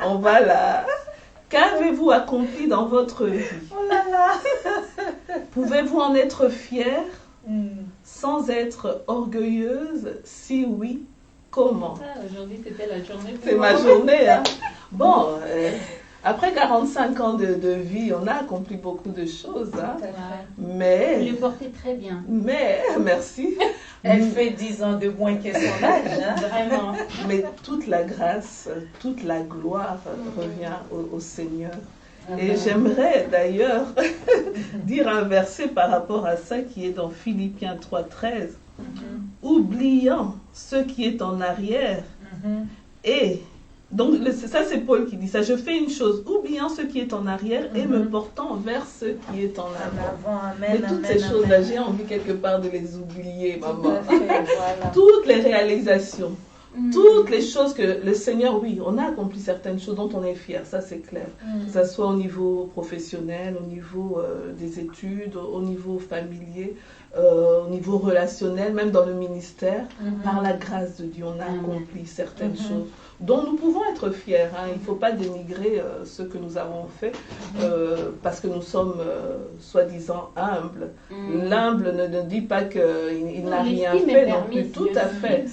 Speaker 3: On va là. Qu'avez-vous accompli dans votre vie?
Speaker 2: Oh là là.
Speaker 3: Pouvez-vous en être fier sans être orgueilleuse? Si oui, comment?
Speaker 1: Aujourd'hui, c'était la journée.
Speaker 3: C'est ma journée. Hein. Bon, après 45 ans de vie, on a accompli beaucoup de choses. Hein. Mais...
Speaker 1: Vous le portez très bien.
Speaker 3: Mais, merci.
Speaker 2: Elle fait 10 ans de moins que son âge. Hein.
Speaker 1: Vraiment.
Speaker 3: Mais toute la grâce, toute la gloire revient au Seigneur. Et j'aimerais d'ailleurs dire un verset par rapport à ça qui est dans Philippiens 3:13. Oubliant ce qui est en arrière et Donc, ça, c'est Paul qui dit ça. Je fais une chose, oubliant ce qui est en arrière et me portant vers ce qui est en avant.
Speaker 2: Amen,
Speaker 3: mais toutes ces choses-là, j'ai envie quelque part de les oublier, maman.
Speaker 2: Voilà.
Speaker 3: Toutes les réalisations, toutes les choses que le Seigneur, oui, on a accompli certaines choses dont on est fier, ça c'est clair. Que ce soit au niveau professionnel, au niveau des études, au niveau familier, au niveau relationnel, même dans le ministère. Par la grâce de Dieu, on a accompli certaines choses dont nous pouvons être fiers. Hein. Il ne faut pas dénigrer ce que nous avons fait parce que nous sommes soi-disant humbles. L'humble ne dit pas qu'il n'a rien fait non plus. Tout à fait.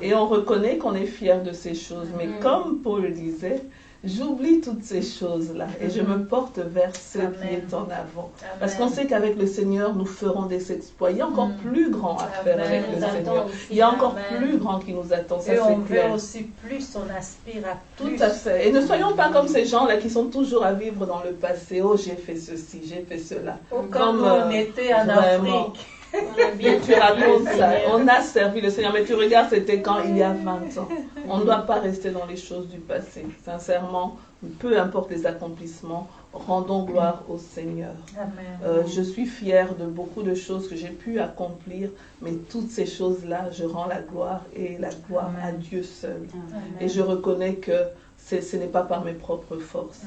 Speaker 3: Et on reconnaît qu'on est fier de ces choses. Mais comme Paul disait, j'oublie toutes ces choses-là et je me porte vers ce qui est en avant. Parce qu'on sait qu'avec le Seigneur, nous ferons des exploits. Il y a encore plus grand à faire avec le Seigneur. Il y a encore plus grand qui nous attend. Ça,
Speaker 2: et on veut aussi plus, on aspire à plus.
Speaker 3: Tout à fait. Et ne soyons pas comme ces gens-là qui sont toujours à vivre dans le passé. Oh, j'ai fait ceci, j'ai fait cela.
Speaker 2: Comme on était en Afrique.
Speaker 3: Bien, tu racontes ça. On a servi le Seigneur, mais tu regardes, c'était quand il y a 20 ans. On ne doit pas rester dans les choses du passé. Sincèrement, peu importe les accomplissements, rendons gloire au Seigneur. Je suis fière de beaucoup de choses que j'ai pu accomplir, mais toutes ces choses-là, je rends la gloire et la gloire à Dieu seul. Et je reconnais que ce n'est pas par mes propres forces.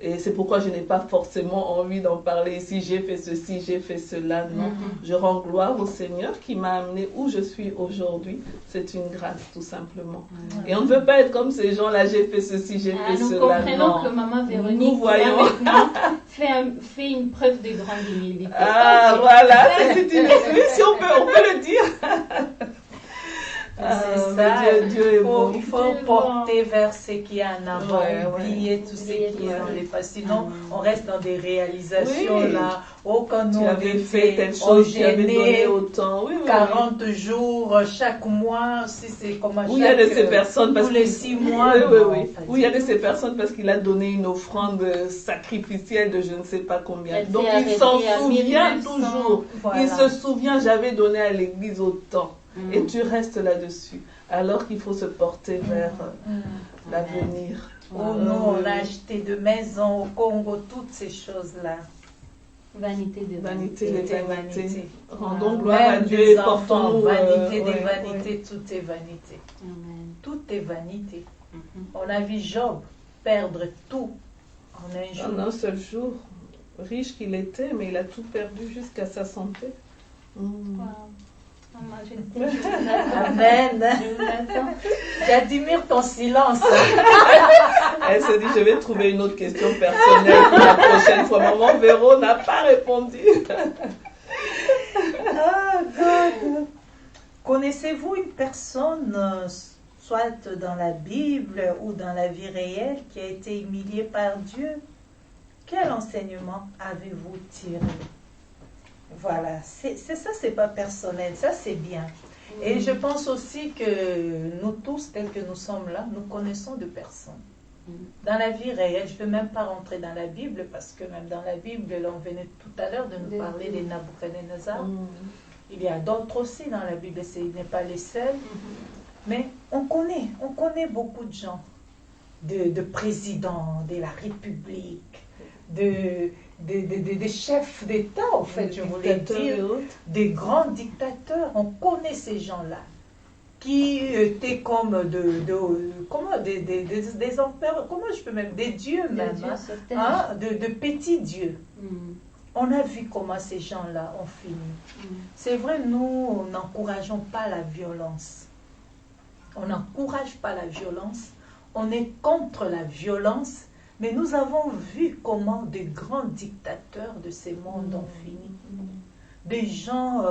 Speaker 3: Et c'est pourquoi je n'ai pas forcément envie d'en parler ici. J'ai fait ceci, j'ai fait cela. Non, je rends gloire au Seigneur qui m'a amené où je suis aujourd'hui. C'est une grâce, tout simplement. Et on ne veut pas être comme ces gens-là. J'ai fait ceci, j'ai fait cela.
Speaker 1: Nous comprenons que Maman Véronique,
Speaker 3: nous voyons.
Speaker 1: fait une preuve de grande humilité.
Speaker 3: Ah, voilà. C'est une si on peut le dire.
Speaker 2: C'est ça, Dieu est bon. Il faut porter vers ce qui est en avant, oublier tout ce qui est dans les passés. Sinon, on reste dans des réalisations là. Oh, quand nous
Speaker 3: avons fait telle chose, tu avais donné autant.
Speaker 2: 40 jours, chaque mois, si c'est comme
Speaker 3: il y a de ces personnes parce
Speaker 2: tous les 6 mois.
Speaker 3: Où il y a de ces personnes parce qu'il a donné une offrande sacrificielle de je ne sais pas combien. Donc il s'en souvient toujours. Voilà. Il se souvient, j'avais donné à l'église autant. Et tu restes là-dessus, alors qu'il faut se porter vers l'avenir.
Speaker 2: Oh non, on a acheté de maisons au Congo, toutes ces choses-là.
Speaker 1: Vanité de
Speaker 2: vanité.
Speaker 3: Rendons gloire à Dieu et portons-nous.
Speaker 2: Vanité des vanités, tout est vanité. Tout est vanité. On a vu Job perdre tout en un jour.
Speaker 3: En un seul jour. Riche qu'il était, mais il a tout perdu jusqu'à sa santé.
Speaker 2: Amen. J'admire ton silence.
Speaker 3: Elle se dit, je vais trouver une autre question personnelle pour la prochaine fois. Maman Véro n'a pas répondu.
Speaker 2: Ah, God. Connaissez-vous une personne, soit dans la Bible ou dans la vie réelle, qui a été humiliée par Dieu? Quel enseignement avez-vous tiré? Voilà, c'est ça, c'est pas personnel, ça c'est bien. Et je pense aussi que nous tous, tels que nous sommes là, nous connaissons de personnes. Dans la vie réelle, je ne peux même pas rentrer dans la Bible, parce que même dans la Bible, là, on venait tout à l'heure de nous parler des Nabuchodonosor. Il y a d'autres aussi dans la Bible, ce n'est pas les seuls. Mais on connaît beaucoup de gens, de présidents de la République, des chefs d'État, en fait, je voulais dire, des grands dictateurs. On connaît ces gens-là, qui étaient comme des empereurs, comment je peux même, des dieux même, de petits dieux. On a vu comment ces gens-là ont fini. C'est vrai, nous n'encourageons pas la violence. On n'encourage pas la violence. On est contre la violence. Mais nous avons vu comment de grands dictateurs de ces mondes ont fini. Des gens,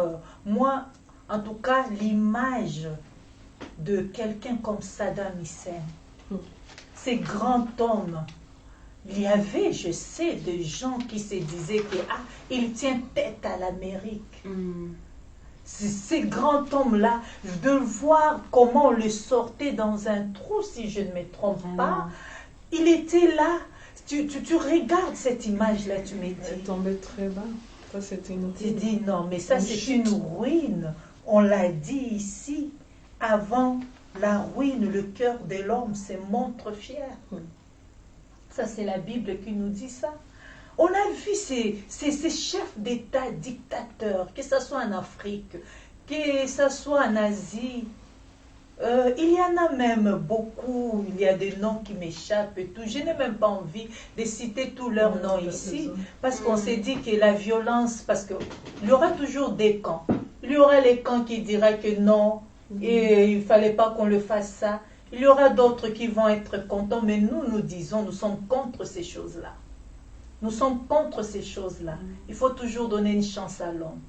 Speaker 2: moi, en tout cas, l'image de quelqu'un comme Saddam Hussein, ces grands hommes, il y avait, je sais, des gens qui se disaient que il tient tête à l'Amérique. Ces grands hommes-là, de voir comment on le sortait dans un trou, si je ne me trompe pas. Il était là, tu regardes cette image-là, tu me dis.
Speaker 3: Elle tombait très bas, ça c'était une ruine.
Speaker 2: Tu dis non, mais ça c'est une ruine. On l'a dit ici, avant la ruine, le cœur de l'homme se montre fier. Ça, c'est la Bible qui nous dit ça. On a vu ces chefs d'État dictateurs, que ce soit en Afrique, que ce soit en Asie. Il y en a même beaucoup, il y a des noms qui m'échappent et tout. Je n'ai même pas envie de citer tous leurs noms ici, parce qu'on s'est dit que la violence, parce qu'il y aura toujours des camps. Il y aura les camps qui diraient que non, et il ne fallait pas qu'on le fasse ça. Il y aura d'autres qui vont être contents, mais nous disons, nous sommes contre ces choses-là. Nous sommes contre ces choses-là. Il faut toujours donner une chance à l'homme.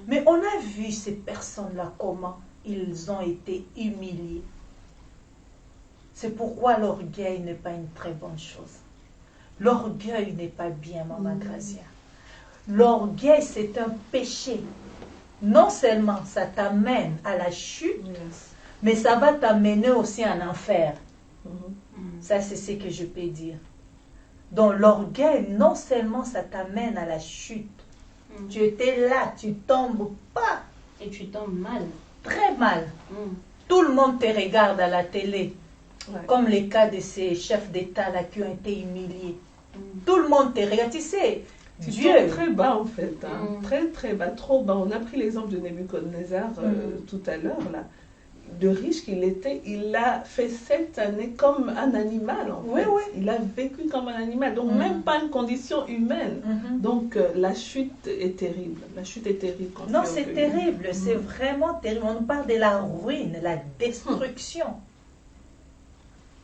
Speaker 2: Mais on a vu ces personnes-là, comment ils ont été humiliés. C'est pourquoi l'orgueil n'est pas une très bonne chose. L'orgueil n'est pas bien, Maman Grazia. L'orgueil, c'est un péché. Non seulement ça t'amène à la chute, mais ça va t'amener aussi en enfer. Ça, c'est ce que je peux dire. Donc l'orgueil, non seulement ça t'amène à la chute, tu étais là, tu tombes pas.
Speaker 1: Et tu tombes mal.
Speaker 2: Très mal. Tout le monde te regarde à la télé, comme les cas de ces chefs d'État là qui ont été humiliés. Tout le monde te regarde, tu sais.
Speaker 3: Tu tombes très bas en fait, très très bas, trop bas. On a pris l'exemple de Nebuchadnezzar tout à l'heure là. De riche qu'il était, il a fait 7 années comme un animal en fait. Il a vécu comme un animal, donc même pas une condition humaine. Donc la chute est terrible. La chute est terrible.
Speaker 2: Non, c'est terrible, c'est vraiment terrible. On nous parle de la ruine, la destruction.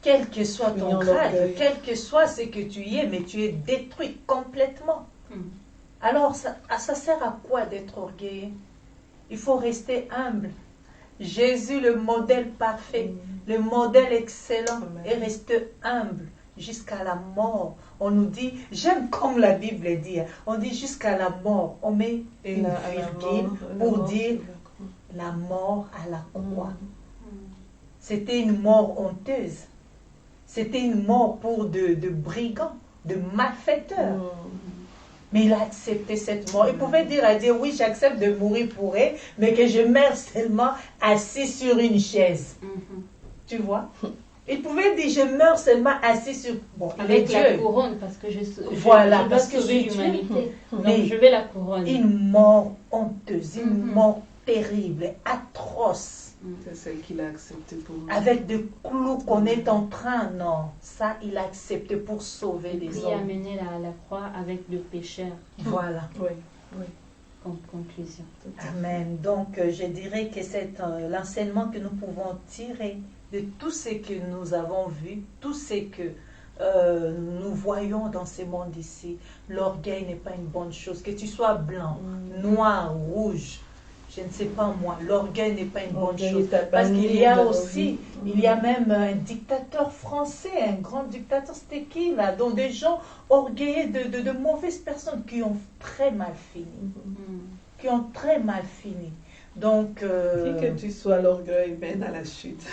Speaker 2: Quel que soit ton grade, quel que soit ce que tu y es, mais tu es détruit complètement. Alors ça sert à quoi d'être orgueilleux? Il faut rester humble. Jésus, le modèle parfait, le modèle excellent, est resté humble jusqu'à la mort. On nous dit, j'aime comme la Bible dit, on dit jusqu'à la mort. On met une virgule pour dire la mort à la croix. C'était une mort honteuse. C'était une mort pour de brigands, de malfaiteurs. Mais il a accepté cette mort. Il pouvait dire à Dieu, oui, j'accepte de mourir pour elle, mais que je meurs seulement assis sur une chaise. Tu vois? Il pouvait dire, je meurs seulement assis sur... Bon,
Speaker 1: avec la couronne, parce que je
Speaker 2: voilà,
Speaker 1: dois sauver l'humanité. Donc je vais la couronne.
Speaker 2: Une mort honteuse, une mort terrible, atroce.
Speaker 3: C'est celle qu'il a acceptée pour nous.
Speaker 2: Avec des clous qu'on est en train, non. Ça, il a accepté pour sauver les hommes.
Speaker 1: Il a amené à la croix avec le pécheur.
Speaker 2: Voilà.
Speaker 1: En conclusion.
Speaker 2: Amen. Donc, je dirais que c'est l'enseignement que nous pouvons tirer de tout ce que nous avons vu, tout ce que nous voyons dans ce monde ici. L'orgueil n'est pas une bonne chose. Que tu sois blanc, noir, rouge, je ne sais pas moi, l'orgueil n'est pas une bonne chose. Parce qu'il y a aussi, il y a même un dictateur français, un grand dictateur, c'était qui là? Donc des gens orgueilleux de mauvaises personnes qui ont très mal fini. Qui ont très mal fini. Donc...
Speaker 3: Qui que tu sois, l'orgueil mène à la chute.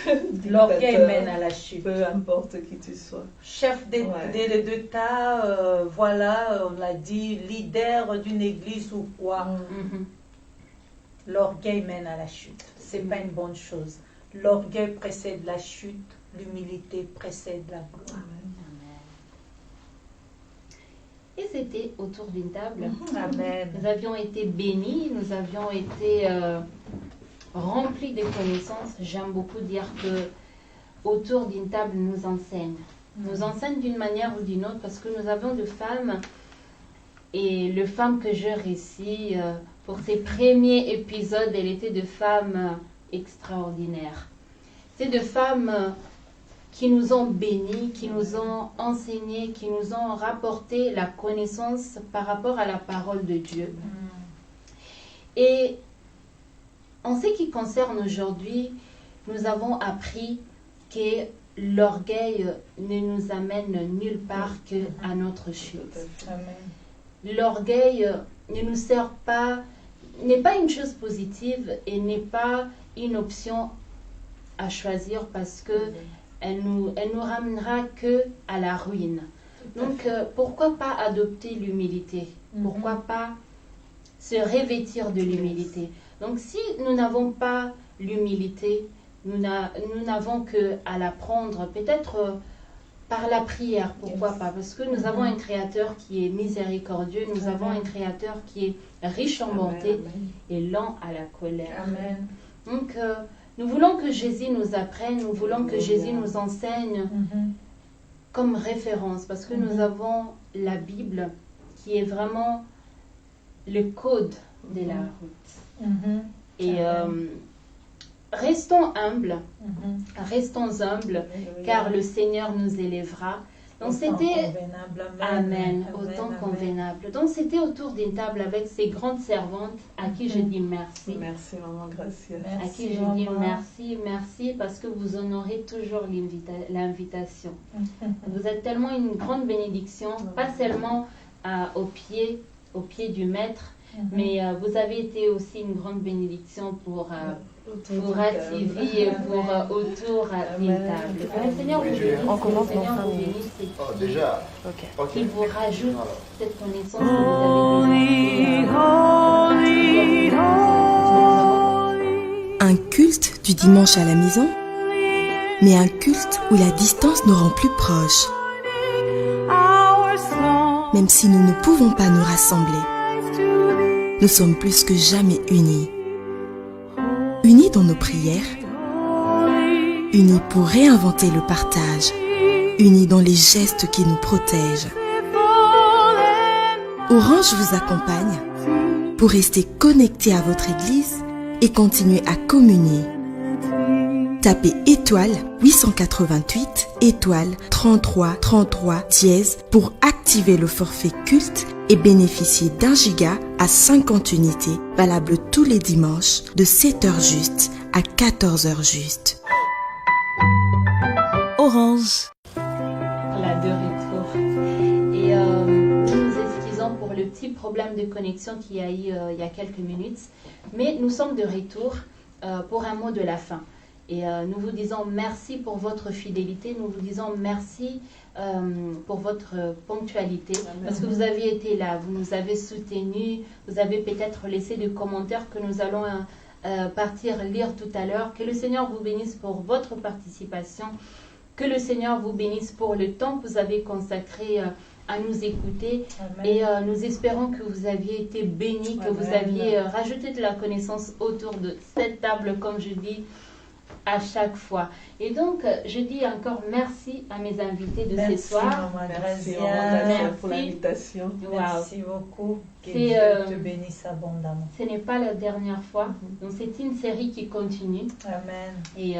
Speaker 2: L'orgueil mène à la chute.
Speaker 3: Peu importe qui tu sois.
Speaker 2: Chef d'État, voilà, on l'a dit, leader d'une église ou quoi. L'orgueil mène à la chute. C'est pas une bonne chose. L'orgueil précède la chute, l'humilité précède la gloire.
Speaker 1: Et c'était autour d'une table.
Speaker 2: Amen.
Speaker 1: Nous avions été bénis, nous avions été remplis de connaissances. J'aime beaucoup dire que autour d'une table nous enseigne. Nous enseigne d'une manière ou d'une autre parce que nous avons des femmes et les femmes que je récite pour ces premiers épisodes, elle était de femmes extraordinaires. C'est de femmes qui nous ont bénis, qui nous ont enseigné, qui nous ont rapporté la connaissance par rapport à la parole de Dieu. Et en ce qui concerne aujourd'hui, nous avons appris que l'orgueil ne nous amène nulle part qu'à notre chute. L'orgueil ne nous sert pas, n'est pas une chose positive et n'est pas une option à choisir parce que elle nous ramènera que à la ruine. Donc pourquoi pas adopter l'humilité? Pourquoi pas se revêtir de l'humilité? Donc si nous n'avons pas l'humilité, nous n'avons qu'à l'apprendre, peut-être par la prière, pourquoi pas, parce que nous avons un Créateur qui est miséricordieux, nous avons un Créateur qui est riche en bonté et lent à la colère.
Speaker 2: Amen.
Speaker 1: Donc, nous voulons que Jésus nous apprenne, nous voulons que Jésus nous enseigne comme référence, parce que nous avons la Bible qui est vraiment le code de la route. Et restons humbles, car le Seigneur nous élèvera. Donc c'était Amen, autant convenable. Donc c'était autour d'une table avec ces grandes servantes à qui je dis merci.
Speaker 3: Merci Maman Gracia.
Speaker 1: À qui je dis merci parce que vous honorez toujours l'invitation. Vous êtes tellement une grande bénédiction, pas seulement au pied du Maître, mais vous avez été aussi une grande bénédiction pour TV et pour autour d'une table. Que le Seigneur vous bénisse.
Speaker 4: On commence dans 5
Speaker 1: minutes.
Speaker 4: Oh, déjà.
Speaker 1: Ok. Qu'il vous rajoute cette connaissance que vous avez déjà.
Speaker 5: Un culte du dimanche à la maison, mais un culte où la distance nous rend plus proches. Même si nous ne pouvons pas nous rassembler, nous sommes plus que jamais unis. Unis dans nos prières, unis pour réinventer le partage, unis dans les gestes qui nous protègent. Orange vous accompagne pour rester connecté à votre église et continuer à communier. Tapez étoile 888 étoile 33 33 dièse pour activer le forfait culte et bénéficier d'1 giga à 50 unités, valable tous les dimanches de 7h juste à 14h juste. Orange.
Speaker 1: Voilà, de retour. Et nous nous excusons pour le petit problème de connexion qu'il y a eu il y a quelques minutes, mais nous sommes de retour pour un mot de la fin. Et nous vous disons merci pour votre fidélité, nous vous disons merci pour votre ponctualité, parce que vous avez été là, vous nous avez soutenus, vous avez peut-être laissé des commentaires que nous allons partir lire tout à l'heure. Que le Seigneur vous bénisse pour votre participation, que le Seigneur vous bénisse pour le temps que vous avez consacré à nous écouter. Amen. Et nous espérons que vous aviez été bénis, que vous aviez rajouté de la connaissance autour de cette table, comme je dis à chaque fois. Et donc, je dis encore merci à mes invités de ce soir.
Speaker 3: Merci pour l'invitation.
Speaker 2: Merci beaucoup. Que Dieu te bénisse abondamment.
Speaker 1: Ce n'est pas la dernière fois. Donc, c'est une série qui continue.
Speaker 2: Amen.
Speaker 1: Et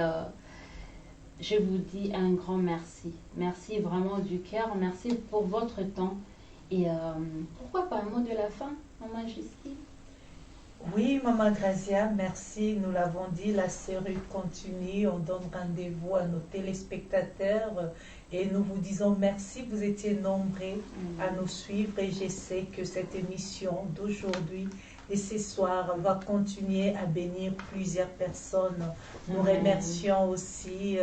Speaker 1: je vous dis un grand merci. Merci vraiment du cœur. Merci pour votre temps. Et pourquoi pas un mot de la fin, Maman Justine?
Speaker 2: Oui, Maman Gracia, merci. Nous l'avons dit, la série continue. On donne rendez-vous à nos téléspectateurs et nous vous disons merci. Vous étiez nombreux à nous suivre et je sais que cette émission d'aujourd'hui et ce soir va continuer à bénir plusieurs personnes. Nous remercions aussi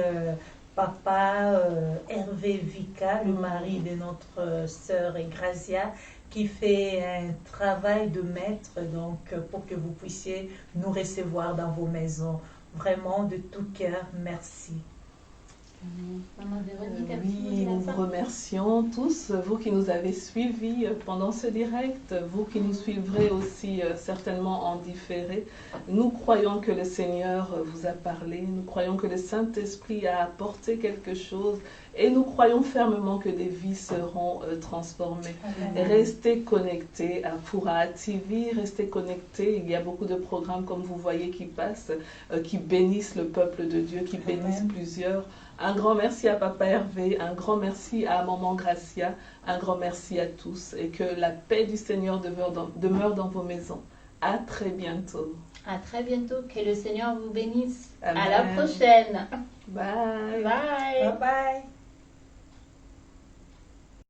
Speaker 2: Papa Hervé Vika, le mari de notre sœur Gracia, qui fait un travail de maître, donc pour que vous puissiez nous recevoir dans vos maisons. Vraiment, de tout cœur, merci.
Speaker 3: Oui, nous vous remercions tous, vous qui nous avez suivis pendant ce direct, vous qui nous suivrez aussi certainement en différé. Nous croyons que le Seigneur vous a parlé, nous croyons que le Saint-Esprit a apporté quelque chose et nous croyons fermement que des vies seront transformées. Amen. Restez connectés à Fura TV, restez connectés. Il y a beaucoup de programmes, comme vous voyez, qui passent, qui bénissent le peuple de Dieu, qui bénissent plusieurs. Un grand merci à Papa Hervé, un grand merci à Maman Gracia, un grand merci à tous et que la paix du Seigneur demeure dans vos maisons. À très bientôt.
Speaker 1: À très bientôt. Que le Seigneur vous bénisse.
Speaker 3: Amen.
Speaker 1: À la prochaine.
Speaker 3: Bye.
Speaker 1: Bye.
Speaker 2: Bye bye.